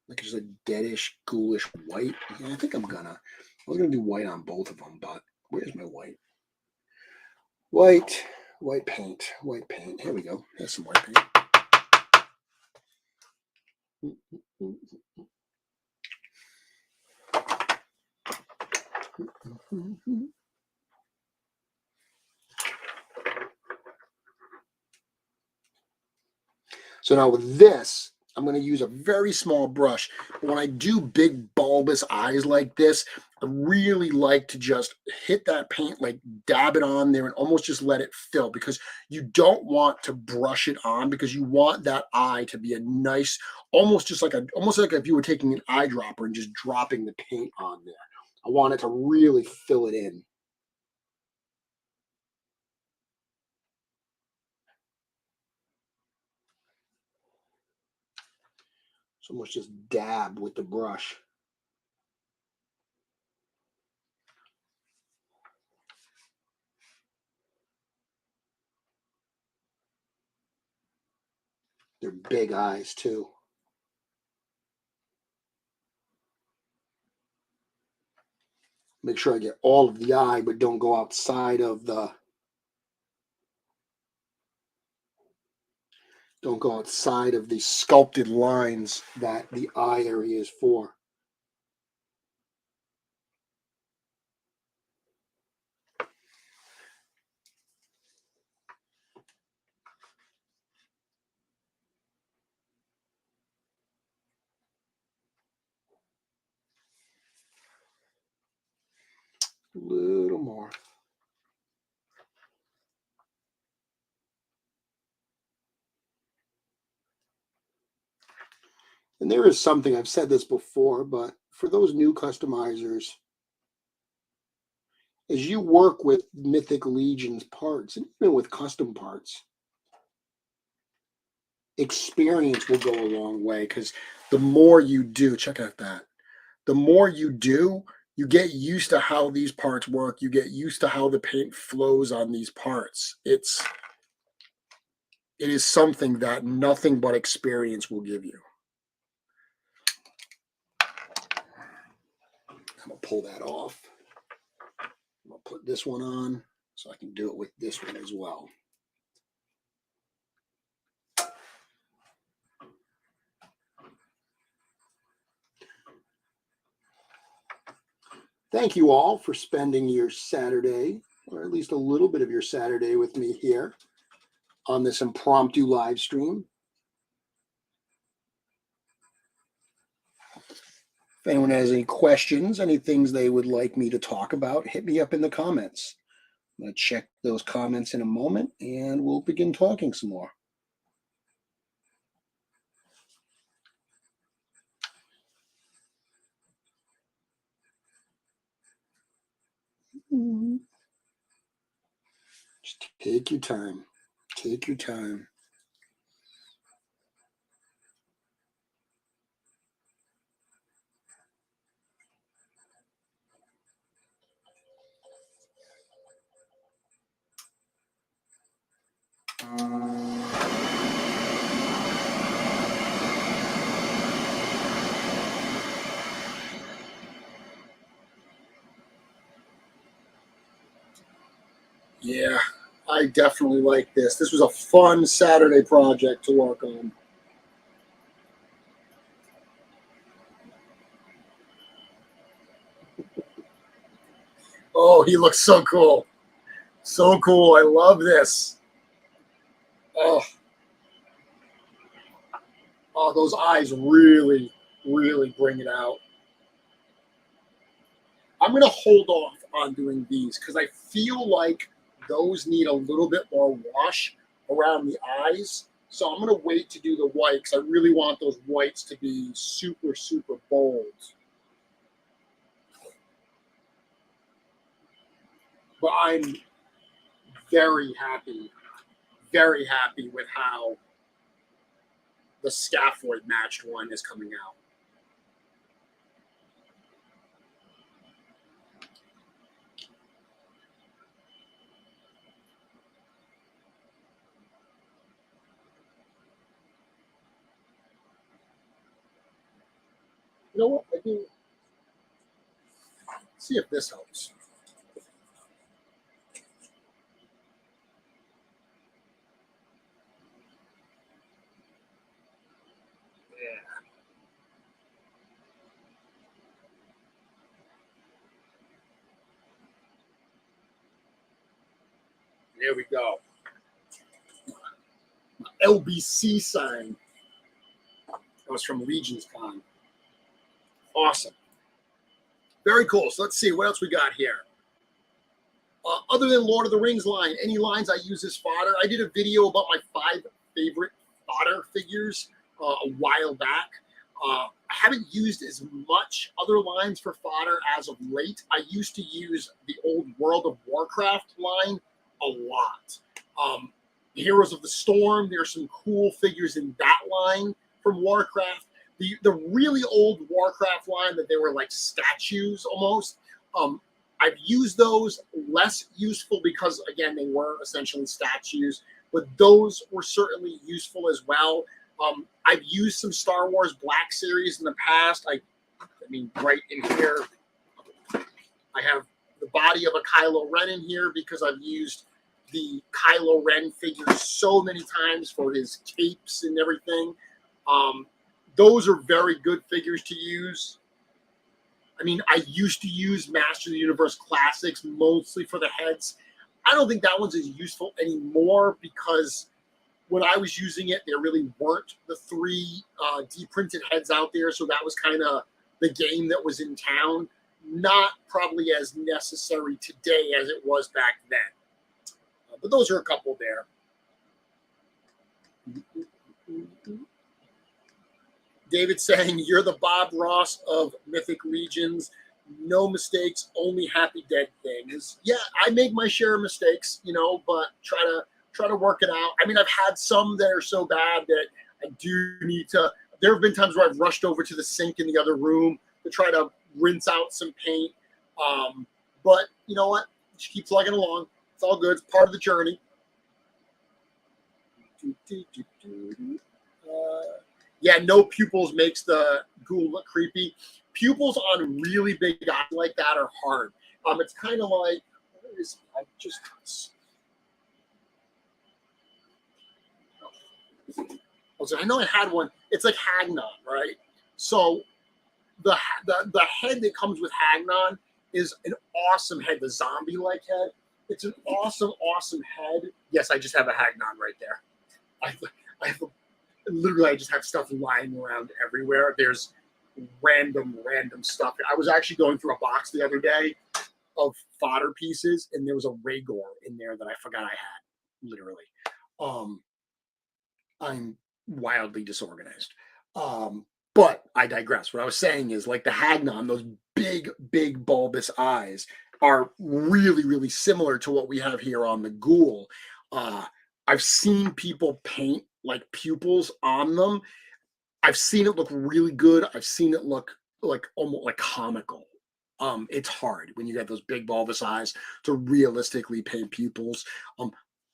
Like just a deadish, ghoulish white? Yeah, I think I'm gonna. I was gonna do white on both of them, but where's my white? White paint, white paint. Here we go. There's some white paint. So now with this, I'm going to use a very small brush. But when I do big bulbous eyes like this, I really like to just hit that paint, like dab it on there and almost just let it fill, because you don't want to brush it on, because you want that eye to be a nice, almost like if you were taking an eyedropper and just dropping the paint on there. I want it to really fill it in. So almost just dab with the brush. They're big eyes too. Make sure I get all of the eye, but don't go outside of the sculpted lines that the eye area is for. A little more. And there is something, I've said this before, but for those new customizers, as you work with Mythic Legions parts, and even with custom parts, experience will go a long way, because the more you do, check out that, the more you do, you get used to how these parts work. You get used to how the paint flows on these parts. It is something that nothing but experience will give you. I'm going to pull that off. I'm going to put this one on so I can do it with this one as well. Thank you all for spending your Saturday, or at least a little bit of your Saturday, with me here on this impromptu live stream. If anyone has any questions, any things they would like me to talk about, hit me up in the comments. I'm going to check those comments in a moment, and we'll begin talking some more. Just take your time. Take your time. Yeah, I definitely like this. This was a fun Saturday project to work on. Oh, he looks so cool. So cool. I love this. Oh, those eyes really, really bring it out. I'm going to hold off on doing these because I feel like those need a little bit more wash around the eyes. So I'm going to wait to do the white because I really want those whites to be super, super bold. But I'm very happy very happy with how the scaphoid matched one is coming out. You know what? I do. See if this helps. Yeah. There we go. LBC sign. That was from Legions Con. Awesome. Very cool. So let's see what else we got here. Other than Lord of the Rings line, any lines I use as fodder? I did a video about my 5 favorite fodder figures a while back. I haven't used as much other lines for fodder as of late. I used to use the old World of Warcraft line a lot. Heroes of the Storm, there's some cool figures in that line from Warcraft. The really old Warcraft line that they were like statues almost. I've used those, less useful because, again, they were essentially statues, but those were certainly useful as well. I've used some Star Wars Black Series in the past. I mean, right in here, I have the body of a Kylo Ren in here because I've used the Kylo Ren figure so many times for his capes and everything. Those are very good figures to use. I mean, I used to use Master of the Universe Classics mostly for the heads. I don't think that one's as useful anymore because when I was using it, there really weren't the 3 deprinted heads out there. So that was kind of the game that was in town. Not probably as necessary today as it was back then. But those are a couple there. David saying, you're the Bob Ross of Mythic Legions. No mistakes, only happy dead things. Yeah, I make my share of mistakes, you know, but try to work it out. I mean, I've had some that are so bad that I do need to. There have been times where I've rushed over to the sink in the other room to try to rinse out some paint. But you know what? Just keep plugging along. It's all good. It's part of the journey. Yeah, no pupils makes the ghoul look creepy. Pupils on really big eyes like that are hard. It's kind of like, I know I had one. It's like Hagnon, right? So the head that comes with Hagnon is an awesome head, the zombie-like head. It's an awesome head. Yes, I just have a Hagnon right there. Literally, I just have stuff lying around everywhere. There's random stuff. I was actually going through a box the other day of fodder pieces, and there was a Rhaegor in there that I forgot I had, literally. I'm wildly disorganized. But I digress. What I was saying is, like the Hagnon, those big bulbous eyes are really similar to what we have here on the ghoul. I've seen people paint like pupils on them. I've seen it look really good. I've seen it look like almost like comical. It's hard when you get those big bulbous eyes to realistically paint pupils.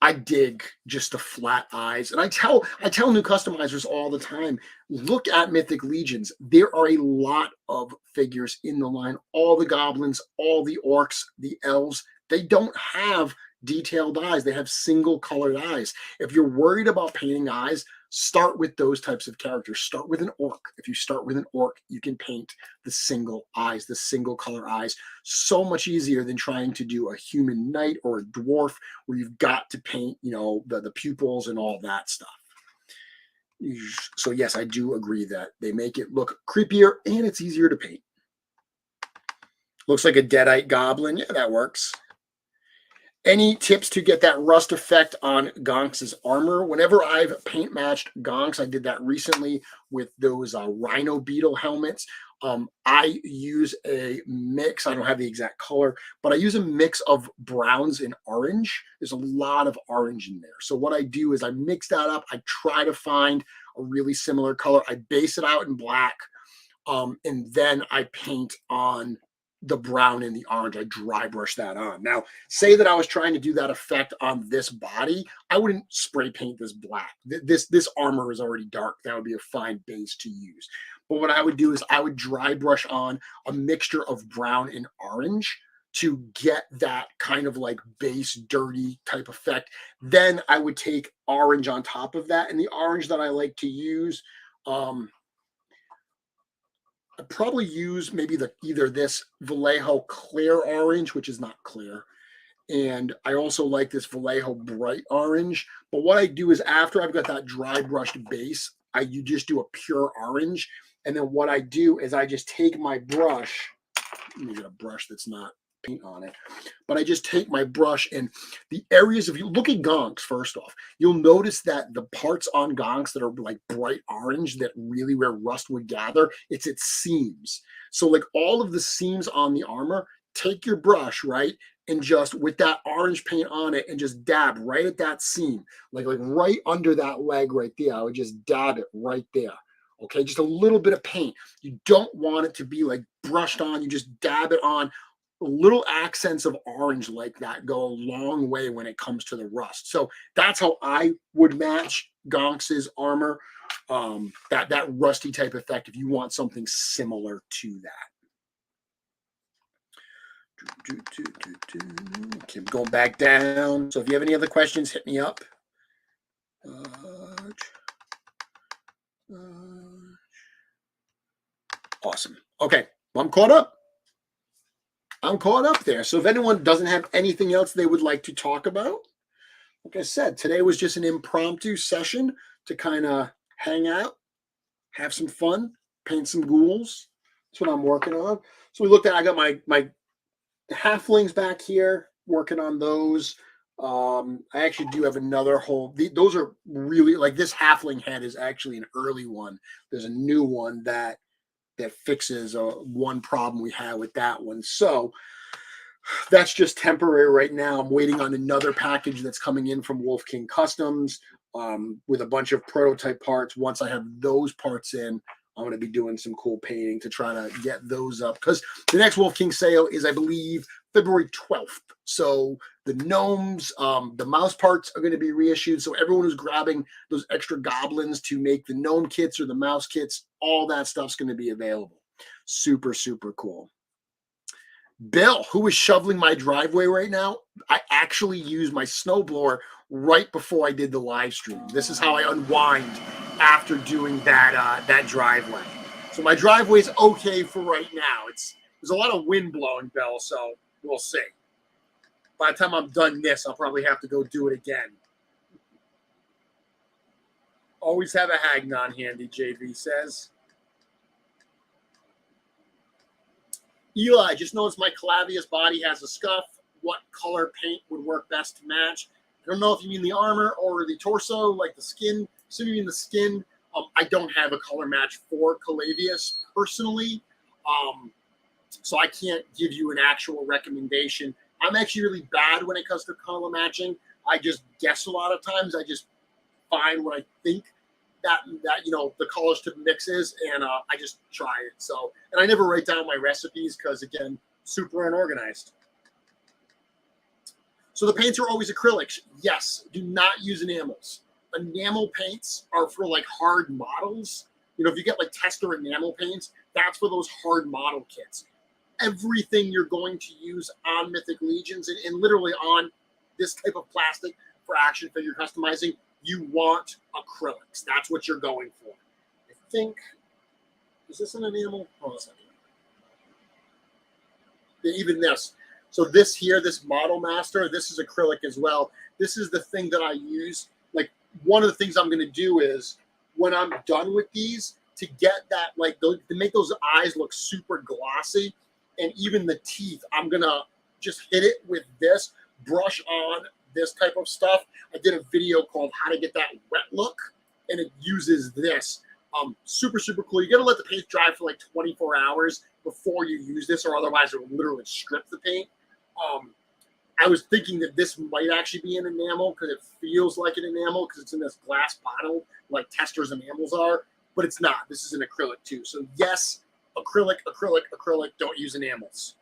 I dig just the flat eyes. And I tell new customizers all the time, look at Mythic Legions. There are a lot of figures in the line. All the goblins, all the orcs, the elves, they don't have detailed eyes. They have single colored eyes. If you're worried about painting eyes, start with those types of characters. Start with an orc. If you start with an orc, you can paint the single eyes, the single color eyes. So much easier than trying to do a human knight or a dwarf where you've got to paint, you know, the pupils and all that stuff. So yes, I do agree that they make it look creepier and it's easier to paint. Looks like a deadite goblin. Yeah, that works. Any tips to get that rust effect on Gonks' armor? Whenever I've paint matched Gonks, I did that recently with those Rhino Beetle helmets. I use a mix. I don't have the exact color, but I use a mix of browns and orange. There's a lot of orange in there. So what I do is I mix that up. I try to find a really similar color. I base it out in black, and then I paint on the brown and the orange. I dry brush that on. Now, say that I was trying to do that effect on this body, I wouldn't spray paint this black. This armor is already dark. That would be a fine base to use. But what I would do is I would dry brush on a mixture of brown and orange to get that kind of like base dirty type effect. Then I would take orange on top of that. And the orange that I like to use, I probably use maybe either this Vallejo clear orange, which is not clear, and I also like this Vallejo bright orange. But what I do is after I've got that dry brushed base, you just do a pure orange. And then what I do is I just take my brush. Let me get a brush that's not paint on it, but I just take my brush and the areas, if you look at Gonks, first off, you'll notice that the parts on Gonks that are like bright orange, that really where rust would gather, it's its seams. So like all of the seams on the armor, take your brush, right, and just with that orange paint on it and just dab right at that seam, like right under that leg right there. I would just dab it right there. Okay, just a little bit of paint. You don't want it to be like brushed on. You just dab it on. Little accents of orange like that go a long way when it comes to the rust. So that's how I would match Gonks' armor, that rusty type effect, if you want something similar to that. Okay, going back down. So if you have any other questions, hit me up. Awesome. Okay, well, I'm caught up. There. So if anyone doesn't have anything else they would like to talk about, like I said, today was just an impromptu session to kind of hang out, have some fun, paint some ghouls. That's what I'm working on. So we looked at, I got my halflings back here, working on those. I actually do have another whole, those are really, like this halfling head is actually an early one. There's a new one that fixes one problem we had with that one. So that's just temporary right now. I'm waiting on another package that's coming in from Wolf King Customs with a bunch of prototype parts. Once I have those parts in, I'm going to be doing some cool painting to try to get those up, because the next Wolf King sale is, I believe, February 12th. So the gnomes, the mouse parts are going to be reissued. So everyone who's grabbing those extra goblins to make the gnome kits or the mouse kits, all that stuff's going to be available. Super, super cool. Bill, who is shoveling my driveway right now, I actually used my snowblower right before I did the live stream. This is how I unwind after doing that driveway. So my driveway's okay for right now. There's a lot of wind blowing, Bill, so we'll see. By the time I'm done this, I'll probably have to go do it again. Always have a Hagnon handy, JV says. Eli, just noticed my Calavius body has a scuff. What color paint would work best to match? I don't know if you mean the armor or the torso, like the skin. So you mean the skin. I don't have a color match for Calavius personally. So I can't give you an actual recommendation. I'm actually really bad when it comes to color matching. I just guess a lot of times. I just find what I think that the colors to mix is, and I just try it. So, and I never write down my recipes because, again, super unorganized. So the paints are always acrylics. Yes, do not use enamels. Enamel paints are for like hard models. If you get like tester enamel paints, that's for those hard model kits. Everything you're going to use on Mythic Legions and literally on this type of plastic for action figure customizing, you want acrylics. That's what you're going for. I think, is this an enamel? Hold on a second. Even this. So this here, this Model Master, this is acrylic as well. This is the thing that I use. Like, one of the things I'm going to do is when I'm done with these, to get that, like, to make those eyes look super glossy, and even the teeth, I'm going to just hit it with this, brush on this type of stuff. I did a video called how to get that wet look, and it uses this. Super, super cool. You got to let the paint dry for like 24 hours before you use this, or otherwise it will literally strip the paint. I was thinking that this might actually be an enamel because it feels like an enamel because it's in this glass bottle like Tester's enamels are, but it's not. This is an acrylic too. So yes, acrylic, acrylic, acrylic. Don't use enamels.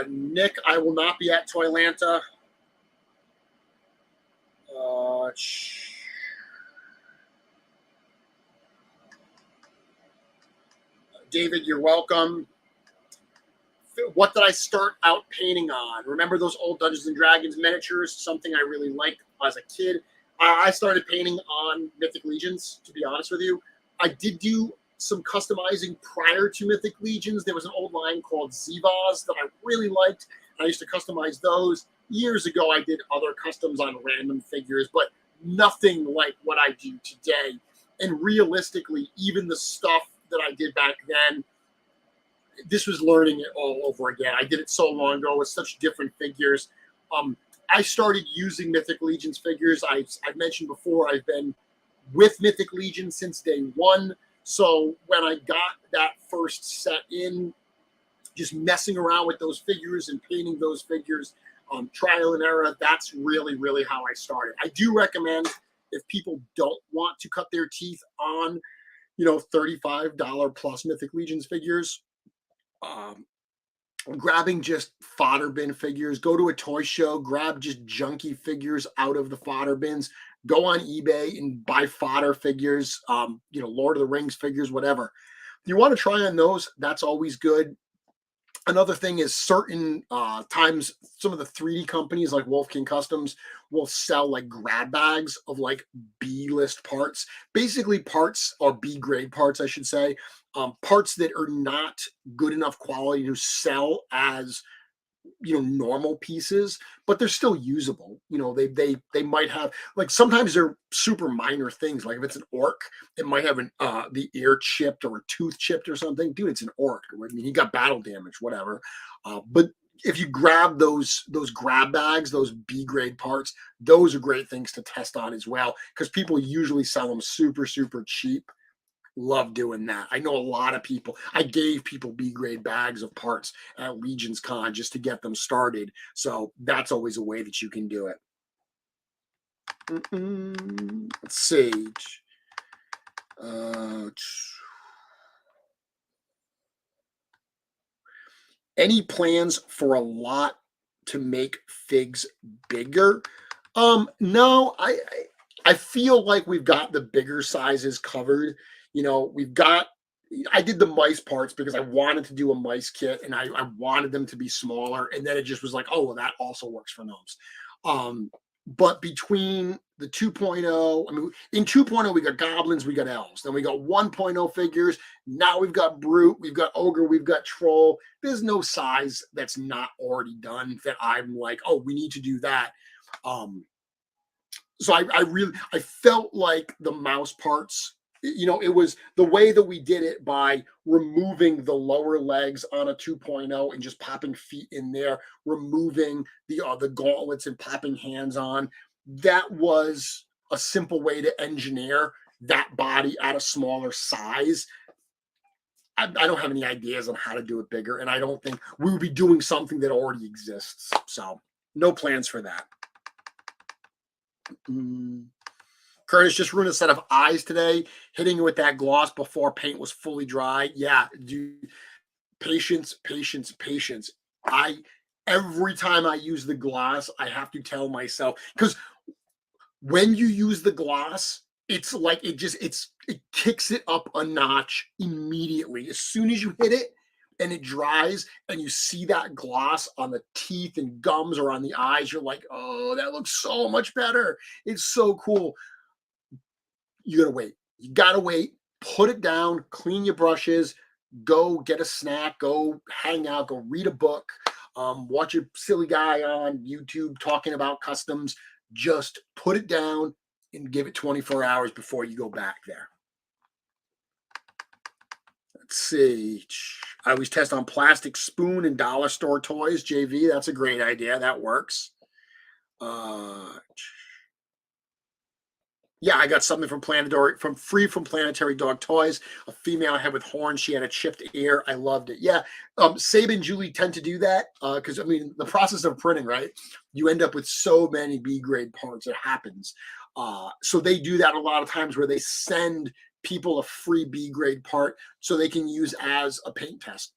Nick, I will not be at Toylanta. David, you're welcome. What did I start out painting on? Remember those old Dungeons and Dragons miniatures? Something I really liked as a kid. I started painting on Mythic Legions, to be honest with you. I did do some customizing prior to Mythic Legions. There was an old line called Zivas that I really liked. I used to customize those. Years ago, I did other customs on random figures, but nothing like what I do today. And realistically, even the stuff that I did back then, this was learning it all over again. I did it so long ago with such different figures. I started using Mythic Legions figures. I've mentioned before, I've been with Mythic Legions since day one. So when I got that first set in, just messing around with those figures and painting those figures, trial and error, that's really, really how I started. I do recommend, if people don't want to cut their teeth on, $35 plus Mythic Legions figures, grabbing just fodder bin figures, go to a toy show, grab just junky figures out of the fodder bins, go on eBay and buy fodder figures, Lord of the Rings figures, whatever. If you want to try on those, that's always good. Another thing is certain times, some of the 3D companies like Wolf King Customs will sell like grab bags of like B-list parts, basically parts, or B-grade parts, I should say, parts that are not good enough quality to sell as normal pieces, but they're still usable. They might have, like, sometimes they're super minor things. Like if it's an orc, it might have the ear chipped or a tooth chipped or something. Dude, it's an orc. I mean, he got battle damage, whatever. But if you grab those grab bags, those B grade parts, those are great things to test on as well, because people usually sell them super, super cheap. Love doing that. I know a lot of people. I gave people B-grade bags of parts at Legions Con just to get them started. So that's always a way that you can do it. Let's see. Any plans for a lot to make figs bigger? No, I feel like we've got the bigger sizes covered. I did the mice parts because I wanted to do a mice kit, and I wanted them to be smaller. And then it just was like, oh, well, that also works for gnomes. But between the 2.0, I mean, in 2.0, we got goblins, we got elves. Then we got 1.0 figures. Now we've got brute, we've got ogre, we've got troll. There's no size that's not already done that I'm like, oh, we need to do that. So I felt like the mouse parts, it was the way that we did it by removing the lower legs on a 2.0 and just popping feet in there, removing the gauntlets and popping hands on. That was a simple way to engineer that body at a smaller size. I don't have any ideas on how to do it bigger, and I don't think we would be doing something that already exists. So no plans for that. Curtis just ruined a set of eyes today, hitting it with that gloss before paint was fully dry. Yeah, dude, patience. Every time I use the gloss, I have to tell myself, because when you use the gloss, it's like it kicks it up a notch immediately. As soon as you hit it and it dries and you see that gloss on the teeth and gums or on the eyes, you're like, oh, that looks so much better. It's so cool. You gotta wait, put it down, clean your brushes, go get a snack, go hang out, go read a book, watch a silly guy on YouTube talking about customs. Just put it down and give it 24 hours before you go back there. Let's see. I always test on plastic spoon and dollar store toys. JV, that's a great idea. That works. Yeah, I got something from Planetary Dog Toys. A female I had with horns. She had a chipped ear. I loved it. Yeah, Sabe and Julie tend to do that because I mean the process of printing, right? You end up with so many B grade parts. It happens. So they do that a lot of times where they send people a free B grade part so they can use as a paint test.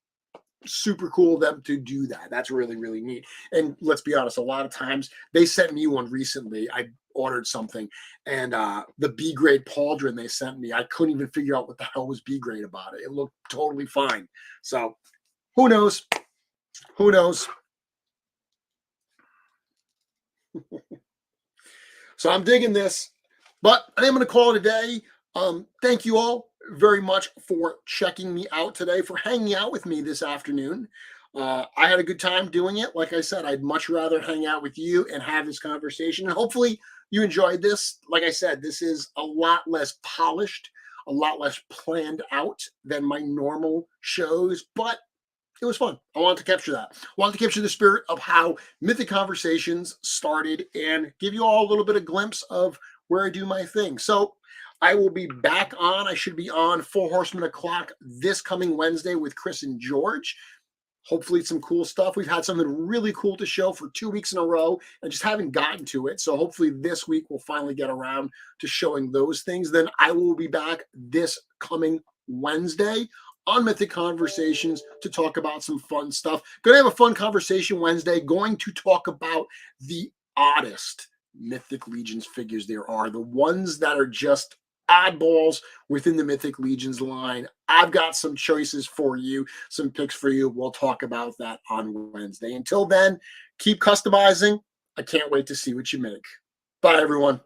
Super cool of them to do that. That's really, really neat. And let's be honest, a lot of times they sent me one recently. I ordered something and the B grade pauldron they sent me, I couldn't even figure out what the hell was B grade about it. It looked totally fine. So who knows? Who knows? So I'm digging this, but I am going to call it a day. Thank you all very much for checking me out today, for hanging out with me this afternoon. I had a good time doing it. Like I said, I'd much rather hang out with you and have this conversation. And hopefully you enjoyed this. Like I said, this is a lot less polished, a lot less planned out than my normal shows, but it was fun. I wanted to capture that. I wanted to capture the spirit of how Mythic Conversations started and give you all a little bit of glimpse of where I do my thing. So I will be back on. I should be on 4 Horsemen O'Clock this coming Wednesday with Chris and George. Hopefully some cool stuff. We've had something really cool to show for 2 weeks in a row and just haven't gotten to it. So hopefully this week we'll finally get around to showing those things. Then I will be back this coming Wednesday on Mythic Conversations to talk about some fun stuff. Going to have a fun conversation Wednesday. Going to talk about the oddest Mythic Legions figures there are. The ones that are just oddballs within the Mythic Legions line. I've got some choices for you, some picks for you. We'll talk about that on Wednesday. Until then, keep customizing. I can't wait to see what you make. Bye, everyone.